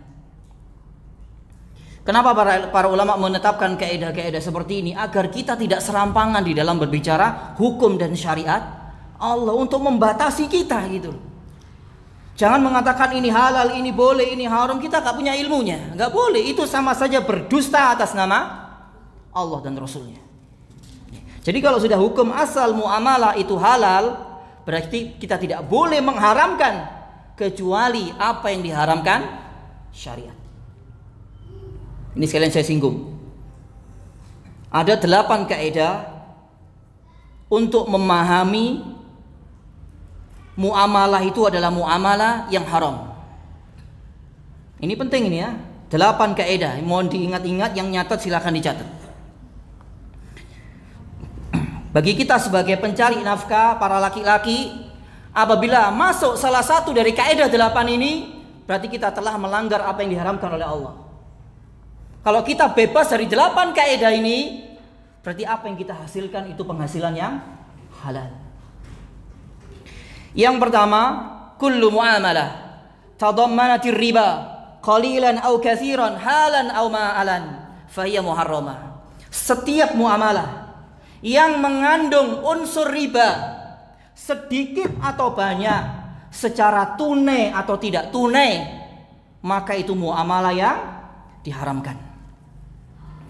Kenapa para ulama menetapkan kaidah-kaidah seperti ini? Agar kita tidak serampangan di dalam berbicara hukum dan syariat Allah, untuk membatasi kita gitu. Jangan mengatakan ini halal, ini boleh, ini haram, kita gak punya ilmunya. Gak boleh, itu sama saja berdusta atas nama Allah dan Rasulnya. Jadi kalau sudah hukum asal muamalah itu halal, berarti kita tidak boleh mengharamkan kecuali apa yang diharamkan syariat. Ini sekalian saya singgung. Ada 8 kaidah untuk memahami muamalah itu adalah muamalah yang haram. Ini penting ini ya. 8 kaidah, mohon diingat-ingat, yang nyatat silakan dicatat. Bagi kita sebagai pencari nafkah, para laki-laki, apabila masuk salah satu dari kaidah 8 ini, berarti kita telah melanggar apa yang diharamkan oleh Allah. Kalau kita bebas dari 8 kaidah ini, berarti apa yang kita hasilkan itu penghasilan yang halal. Yang pertama, kullu muamalah tadammanat riba qalilan aw katsiran halan aw ma'alan fahiya muharramah. Setiap muamalah yang mengandung unsur riba sedikit atau banyak, secara tunai atau tidak tunai, maka itu muamalah yang diharamkan.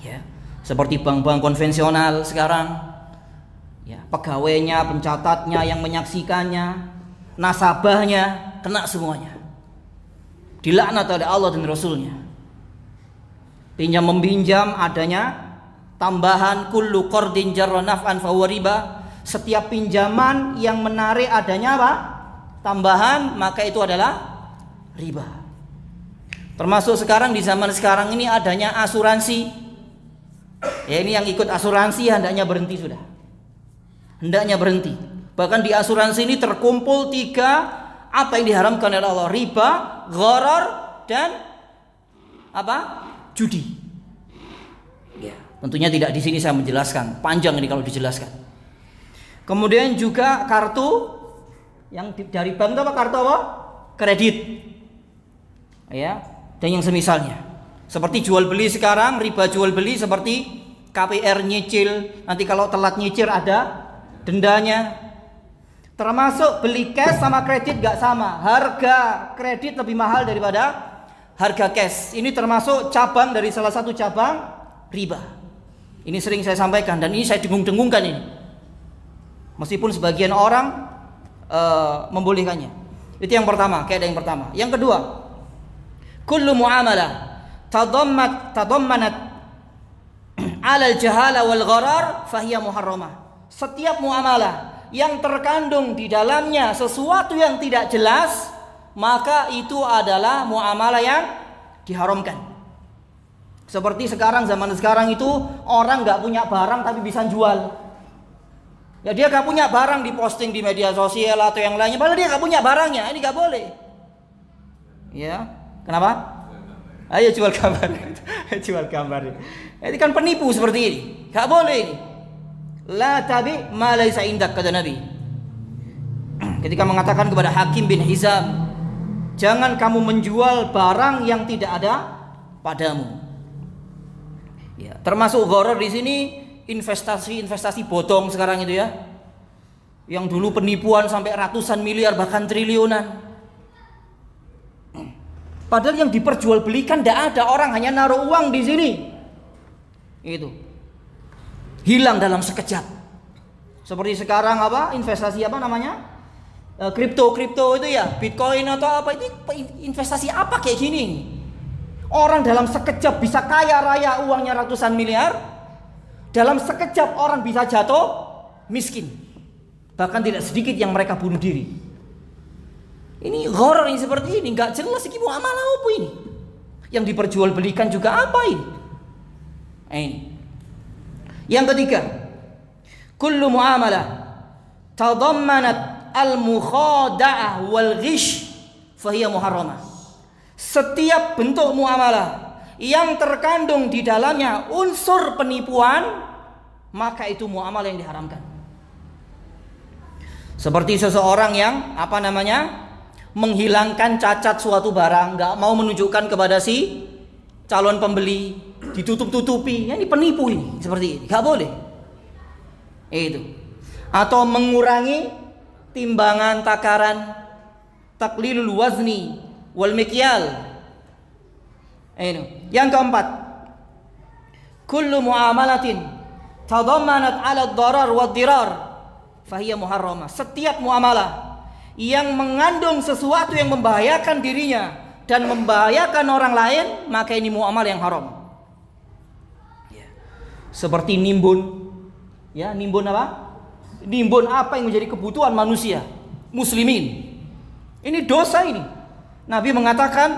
Ya, seperti bank-bank konvensional sekarang, ya, pegawainya, pencatatnya, yang menyaksikannya, nasabahnya kena semuanya, dilaknat oleh Allah dan Rasulnya. Pinjam meminjam adanya tambahan kullu qardin jarra naf'an fahuwa riba. Setiap pinjaman yang menarik adanya apa? Tambahan, maka itu adalah riba. Termasuk sekarang, di zaman sekarang ini adanya asuransi. Ya, ini yang ikut asuransi hendaknya berhenti sudah. Hendaknya berhenti. Bahkan di asuransi ini terkumpul 3 apa yang diharamkan oleh Allah: riba, gharar, dan apa? Judi. Ya, tentunya tidak di sini saya menjelaskan. Panjang ini kalau dijelaskan. Kemudian juga kartu yang dari bank itu apa? Kartu apa? Kredit. Ya, dan yang semisalnya. Seperti jual beli sekarang, riba jual beli seperti KPR nyicil, nanti kalau telat nyicil ada dendanya. Termasuk beli cash sama kredit gak sama. Harga kredit lebih mahal daripada harga cash. Ini termasuk cabang dari salah satu cabang riba. Ini sering saya sampaikan dan ini saya dengung-dengungkan ini. Meskipun sebagian orang membolehkannya. Itu yang pertama, kaidah yang pertama. Yang kedua, kullu muamalah tadammanat 'ala al-jahala wal gharar fahiya muharramah. Setiap muamalah yang terkandung di dalamnya sesuatu yang tidak jelas, maka itu adalah muamalah yang diharamkan. Seperti sekarang, zaman sekarang itu orang nggak punya barang tapi bisa jual. Ya, dia nggak punya barang diposting di media sosial atau yang lainnya, padahal dia nggak punya barangnya. Ini nggak boleh. Ya, kenapa? Ayo jual gambar. Jual gambar. Ini kan penipu seperti ini. Gak boleh ini. La tabi ma laisa indak, kata Nabi. Ketika mengatakan kepada Hakim bin Hizam, jangan kamu menjual barang yang tidak ada padamu. Ya, termasuk gharar di sini investasi bodong sekarang itu ya. Yang dulu penipuan sampai ratusan miliar bahkan triliunan. Padahal yang diperjualbelikan tidak ada, orang hanya naruh uang di sini. Itu hilang dalam sekejap. Seperti sekarang apa? Investasi apa namanya? Kripto itu ya, Bitcoin atau apa, ini investasi apa kayak gini? Orang dalam sekejap bisa kaya raya, uangnya ratusan miliar. Dalam sekejap orang bisa jatuh miskin. Bahkan tidak sedikit yang mereka bunuh diri. Ini gharar yang seperti ini, nggak jelas ini muamalah apa ini. Yang diperjualbelikan juga apa ini? Ini. Yang ketiga, kullu muamalah tadammanat al-mukhada'ah wal ghish fahiya muharramah. Setiap bentuk muamalah yang terkandung di dalamnya unsur penipuan, maka itu muamalah yang diharamkan. Seperti seseorang yang apa namanya? Menghilangkan cacat suatu barang, nggak mau menunjukkan kepada si calon pembeli, ditutup-tutupi. Ini penipu ini, seperti ini, nggak boleh. Itu. Atau mengurangi timbangan takaran, taklilul wazni wal mikyal. Itu. Yang keempat, kullu muamalatin tadammanat 'ala ad-darar wad-dirar fahiya muharramah. Setiap muamalah yang mengandung sesuatu yang membahayakan dirinya dan membahayakan orang lain, maka ini muamalah yang haram. Ya. Seperti nimbun. Ya, nimbun apa? Nimbun apa yang menjadi kebutuhan manusia, muslimin. Ini dosa ini. Nabi mengatakan,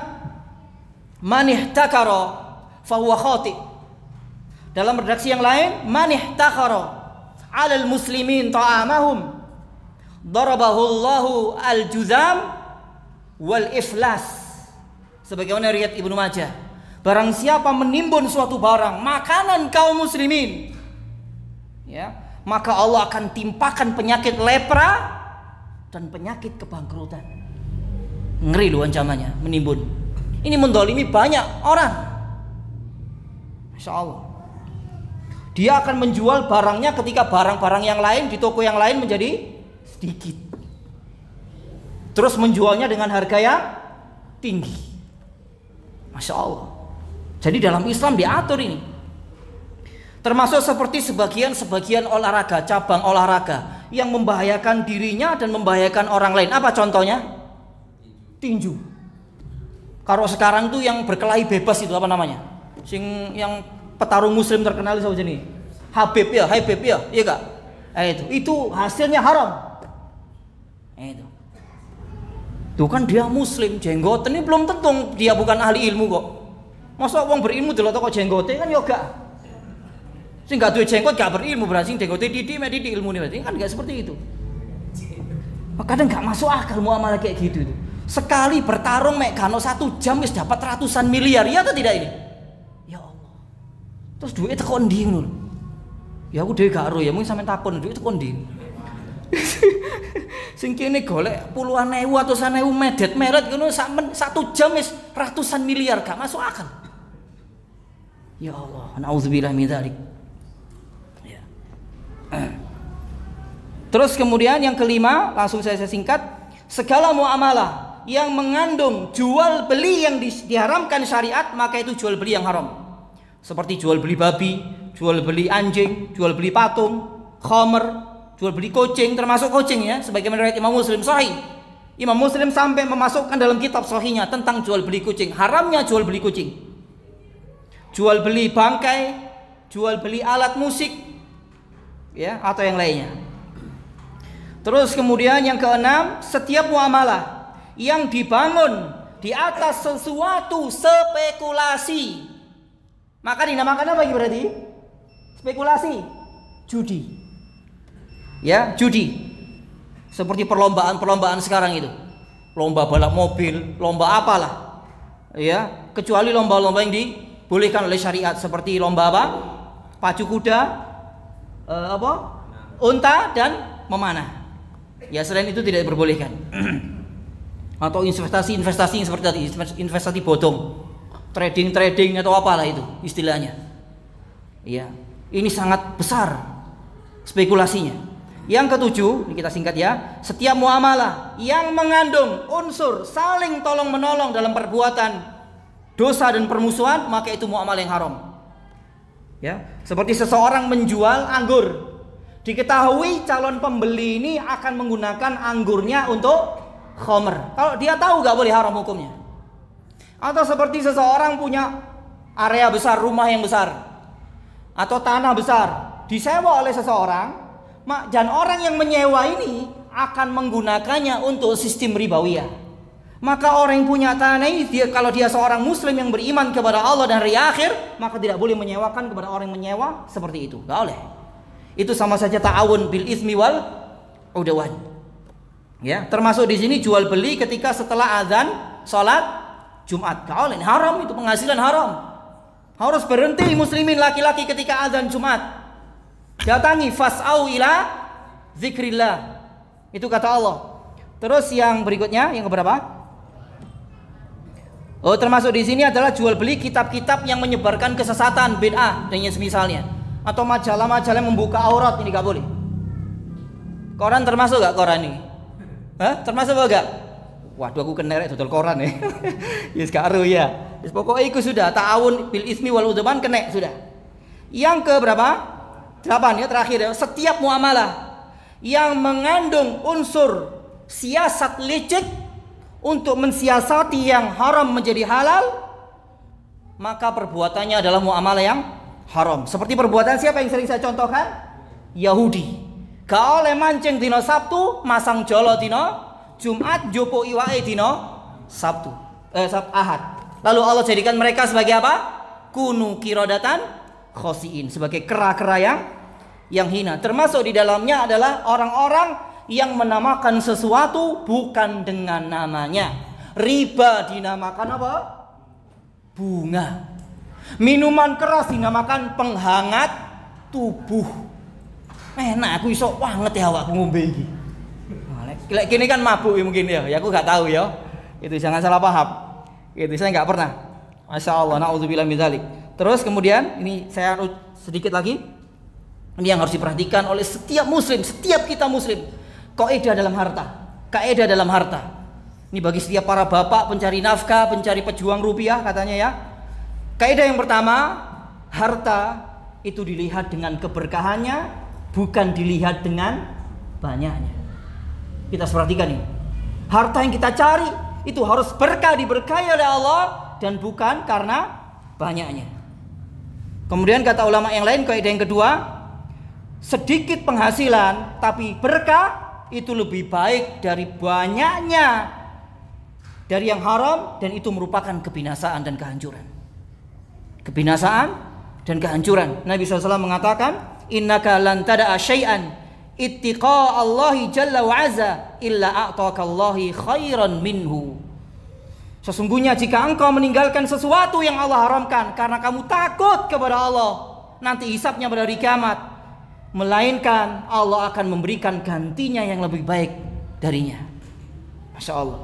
man ihtakara fahuwa khati. Dalam redaksi yang lain, man ihtakara 'alal muslimin ta'amahum darabahullahu al-juzam wal iflas. Sebagaimana riwayat Ibnu Majah, Barang siapa menimbun suatu barang, makanan kaum muslimin, ya, maka Allah akan timpakan penyakit lepra dan penyakit kebangkrutan. Ngeri loh ancamannya menimbun. Ini mendolimi banyak orang. Masya Allah. Dia akan menjual barangnya ketika barang-barang yang lain di toko yang lain menjadi sedikit. Terus menjualnya dengan harga yang tinggi. Masya Allah. Jadi dalam Islam diatur ini. Termasuk seperti sebagian olahraga, cabang olahraga yang membahayakan dirinya dan membahayakan orang lain. Apa contohnya? Tinju. Kalau sekarang tuh yang berkelahi bebas itu apa namanya? Yang petarung muslim terkenal itu nih. Habib ya, iya kak? Itu hasilnya haram. Itu. Tuh kan dia muslim, jenggoten ini belum tentu dia bukan ahli ilmu kok. Masa wong berilmu delok kok jenggote kan yoga. Sing gak duwe jenggot gak berilmu, berarti sing jenggote didik ilmune berarti kan gak seperti itu. Kadang gak masuk akal muamalah kayak gitu itu. Sekali bertarung mek gano 1 jam wis dapat ratusan miliar, ya atau tidak ini? Ya Allah. Terus duit teko ndi ngono. Ya aku dhewe gak ero ya, mung sampean takon duit teko ndi. Sing kene golek puluhan ewu atusan ewu medet meret ngono 1 jam wis ratusan miliar, gak masuk akal. Ya Allah, nauzubillah min dzalik. Ya. Terus kemudian yang kelima, langsung saya singkat, segala muamalah yang mengandung jual beli yang diharamkan syariat, maka itu jual beli yang haram. Seperti jual beli babi, jual beli anjing, jual beli patung, khamr, jual beli kucing, termasuk kucing ya, sebagaimana riwayat Imam Muslim sahih. Imam Muslim sampai memasukkan dalam kitab sahihnya tentang jual beli kucing, haramnya jual beli kucing. Jual beli bangkai, jual beli alat musik, ya, atau yang lainnya. Terus kemudian yang keenam, setiap muamalah yang dibangun di atas sesuatu spekulasi, maka dinamakan apa berarti? Spekulasi, judi. Ya, judi. Seperti perlombaan sekarang itu. Lomba balap mobil, lomba apalah. Ya, kecuali lomba-lomba yang dibolehkan oleh syariat seperti lomba apa? Pacu kuda, unta dan memanah. Ya, selain itu tidak diperbolehkan. Atau investasi seperti tadi, investasi bodong, trading atau apalah itu istilahnya. Ya, ini sangat besar spekulasinya. Yang ketujuh, ini kita singkat ya, setiap muamalah yang mengandung unsur saling tolong menolong dalam perbuatan dosa dan permusuhan, maka itu muamalah yang haram. Ya, seperti seseorang menjual anggur. Diketahui calon pembeli ini akan menggunakan anggurnya untuk khamr. Kalau dia tahu gak boleh, haram hukumnya. Atau seperti seseorang punya area besar, rumah yang besar, atau tanah besar, disewa oleh seseorang, dan orang yang menyewa ini akan menggunakannya untuk sistem ribawiyah. Maka orang yang punya tanah ini, kalau dia seorang muslim yang beriman kepada Allah dan hari akhir, maka tidak boleh menyewakan kepada orang yang menyewa seperti itu. Gak boleh. Itu sama saja ta'awun bil itsmi wal udwan. Ya, termasuk di sini jual beli ketika setelah azan salat Jumat. Gak boleh, haram, itu penghasilan haram. Harus berhenti muslimin laki-laki ketika azan Jumat. Datangi fas'au ila zikrillah. Itu kata Allah. Terus yang berikutnya, yang keberapa? Oh, termasuk di sini adalah jual beli kitab-kitab yang menyebarkan kesesatan, bid'ah dan yang semisalnya. Atau majalah-majalah yang membuka aurat, ini gak boleh. Koran termasuk gak koran ini? Hah? Termasuk apa gak? Waduh, aku kena dodol koran ya. Yes, gak aru ya. Yes, pokoknya itu sudah ta'awun bil ismi wal udwan, kena sudah. Yang ke berapa? 8 ya, terakhir ya. Setiap muamalah yang mengandung unsur siasat licik untuk mensiasati yang haram menjadi halal, maka perbuatannya adalah muamalah yang haram. Seperti perbuatan siapa yang sering saya contohkan? Yahudi. Gak oleh mancing dino Sabtu, masang jolo dino Jumat, jopo iwae dino Sabtu, Ahad. Lalu Allah jadikan mereka sebagai apa? Kunu kirodatan khosiin, sebagai kera-kera yang hina. Termasuk di dalamnya adalah orang-orang yang menamakan sesuatu bukan dengan namanya. Riba dinamakan apa? Bunga. Minuman keras dinamakan penghangat tubuh. Enak aku iso banget ya awakku ngombe iki. Lek kene kan mabuk ya mungkin ya. Ya aku gak tahu ya. Itu jangan salah paham. Itu saya nggak pernah. Masya Allah, naudzubillah min dzalik. Terus kemudian ini saya sedikit lagi. Ini yang harus diperhatikan oleh setiap muslim, setiap kita muslim. Kaidah dalam harta. Kaidah dalam harta. Ini bagi setiap para bapak pencari nafkah, pencari pejuang rupiah katanya ya. Kaidah yang pertama, harta itu dilihat dengan keberkahannya, bukan dilihat dengan banyaknya. Kita perhatikan ini. Harta yang kita cari itu harus berkah, diberkahi oleh Allah dan bukan karena banyaknya. Kemudian kata ulama yang lain, kaidah yang kedua, sedikit penghasilan tapi berkah itu lebih baik dari banyaknya dari yang haram, dan itu merupakan kebinasaan dan kehancuran. Kebinasaan dan kehancuran. Nabi SAW mengatakan, innaka lan tada'a syai'an ittiqa Allahi jalla wa azza illa a'taka Allahi khairan minhu. Sesungguhnya jika engkau meninggalkan sesuatu yang Allah haramkan karena kamu takut kepada Allah, nanti hisabnya pada hari kiamat, melainkan Allah akan memberikan gantinya yang lebih baik darinya. Masya Allah.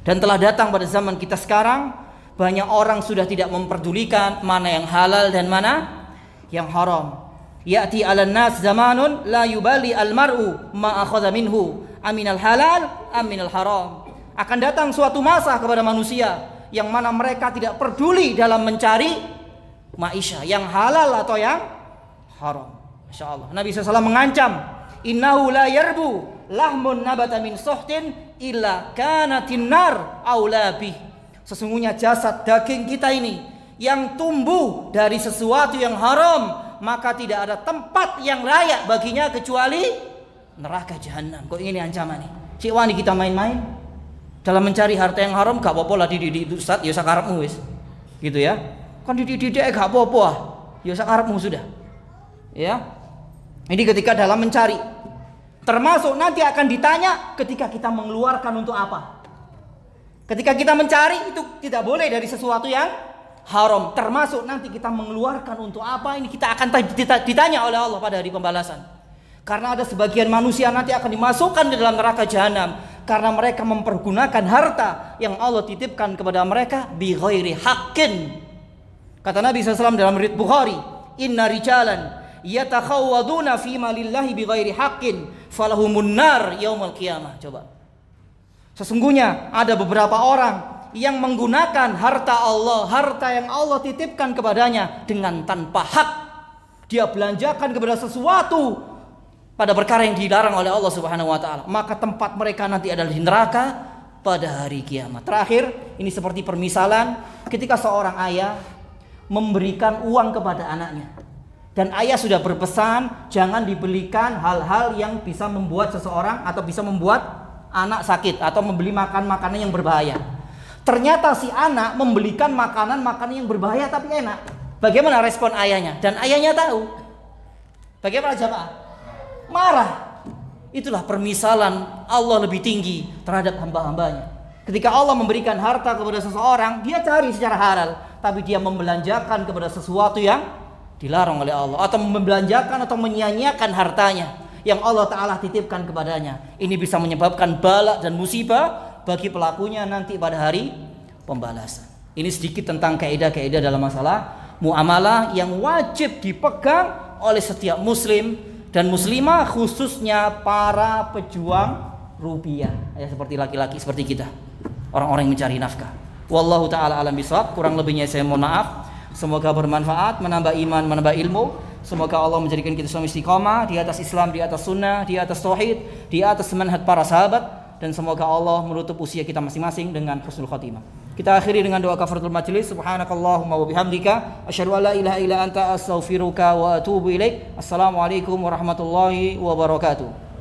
Dan telah datang pada zaman kita sekarang, banyak orang sudah tidak memperdulikan mana yang halal dan mana yang haram. Ya'ti 'alan nas zamanun la yubali al-mar'u ma akhadha minhu aminal halal aminal haram. Akan datang suatu masa kepada manusia yang mana mereka tidak peduli dalam mencari maisha, yang halal atau yang haram. Masya Allah. Nabi SAW mengancam, innahu la yarbu lahmun nabata min suhtin illa kanatin nar aula bih. Sesungguhnya jasad daging kita ini yang tumbuh dari sesuatu yang haram, maka tidak ada tempat yang layak baginya kecuali neraka jahanam. Kok ini ancaman nih? Cik wani kita main-main dalam mencari harta yang haram, gak apa-apa lah dididik Ustaz, ya sakarepmu wis. Gitu ya. Kan dididik gak apa-apa ah. Ya sakarepmu sudah. Ya. Ini ketika dalam mencari. Termasuk nanti akan ditanya ketika kita mengeluarkan untuk apa. Ketika kita mencari itu tidak boleh dari sesuatu yang haram. Termasuk nanti kita mengeluarkan untuk apa, ini kita akan ditanya oleh Allah pada hari pembalasan. Karena ada sebagian manusia nanti akan dimasukkan ke dalam neraka jahanam karena mereka mempergunakan harta yang Allah titipkan kepada mereka bi ghairi haqqin. Kata Nabi SAW dalam riwayat Bukhari, inna rijalan yatakhawaduna fi malillahi bi ghairi haqqin falahumun nar yaumul qiyamah. Coba. Sesungguhnya ada beberapa orang yang menggunakan harta Allah, harta yang Allah titipkan kepadanya dengan tanpa hak. Dia belanjakan kepada sesuatu pada perkara yang dilarang oleh Allah Subhanahu wa taala, maka tempat mereka nanti adalah di neraka pada hari kiamat. Terakhir, ini seperti permisalan ketika seorang ayah memberikan uang kepada anaknya. Dan ayah sudah berpesan jangan dibelikan hal-hal yang bisa membuat seseorang atau bisa membuat anak sakit atau membeli makanan yang berbahaya. Ternyata si anak membelikan makanan yang berbahaya tapi enak. Bagaimana respon ayahnya? Dan ayahnya tahu. Bagaimana jamaah? Marah. Itulah permisalan Allah lebih tinggi terhadap hamba-hambanya. Ketika Allah memberikan harta kepada seseorang, dia cari secara halal, tapi dia membelanjakan kepada sesuatu yang dilarang oleh Allah, atau membelanjakan atau menyia-nyiakan hartanya yang Allah Ta'ala titipkan kepadanya. Ini bisa menyebabkan bala dan musibah bagi pelakunya nanti pada hari pembalasan. Ini sedikit tentang kaidah-kaidah dalam masalah muamalah yang wajib dipegang oleh setiap muslim dan muslimah, khususnya para pejuang rupiah, ya, seperti laki-laki seperti kita, orang-orang yang mencari nafkah. Wallahu ta'ala alam bisawab. Kurang lebihnya saya mohon maaf. Semoga bermanfaat, menambah iman, menambah ilmu. Semoga Allah menjadikan kita semua istiqamah di atas Islam, di atas sunnah, di atas tauhid, di atas manhaj para sahabat. Dan semoga Allah menutup usia kita masing-masing dengan husnul khatimah. Kita akhiri dengan doa kafaratul majlis. Subhanakallahumma wa bihamdika asyhadu an la ilaha illa anta astaghfiruka wa atubu ilaik. Assalamualaikum warahmatullahi wabarakatuh.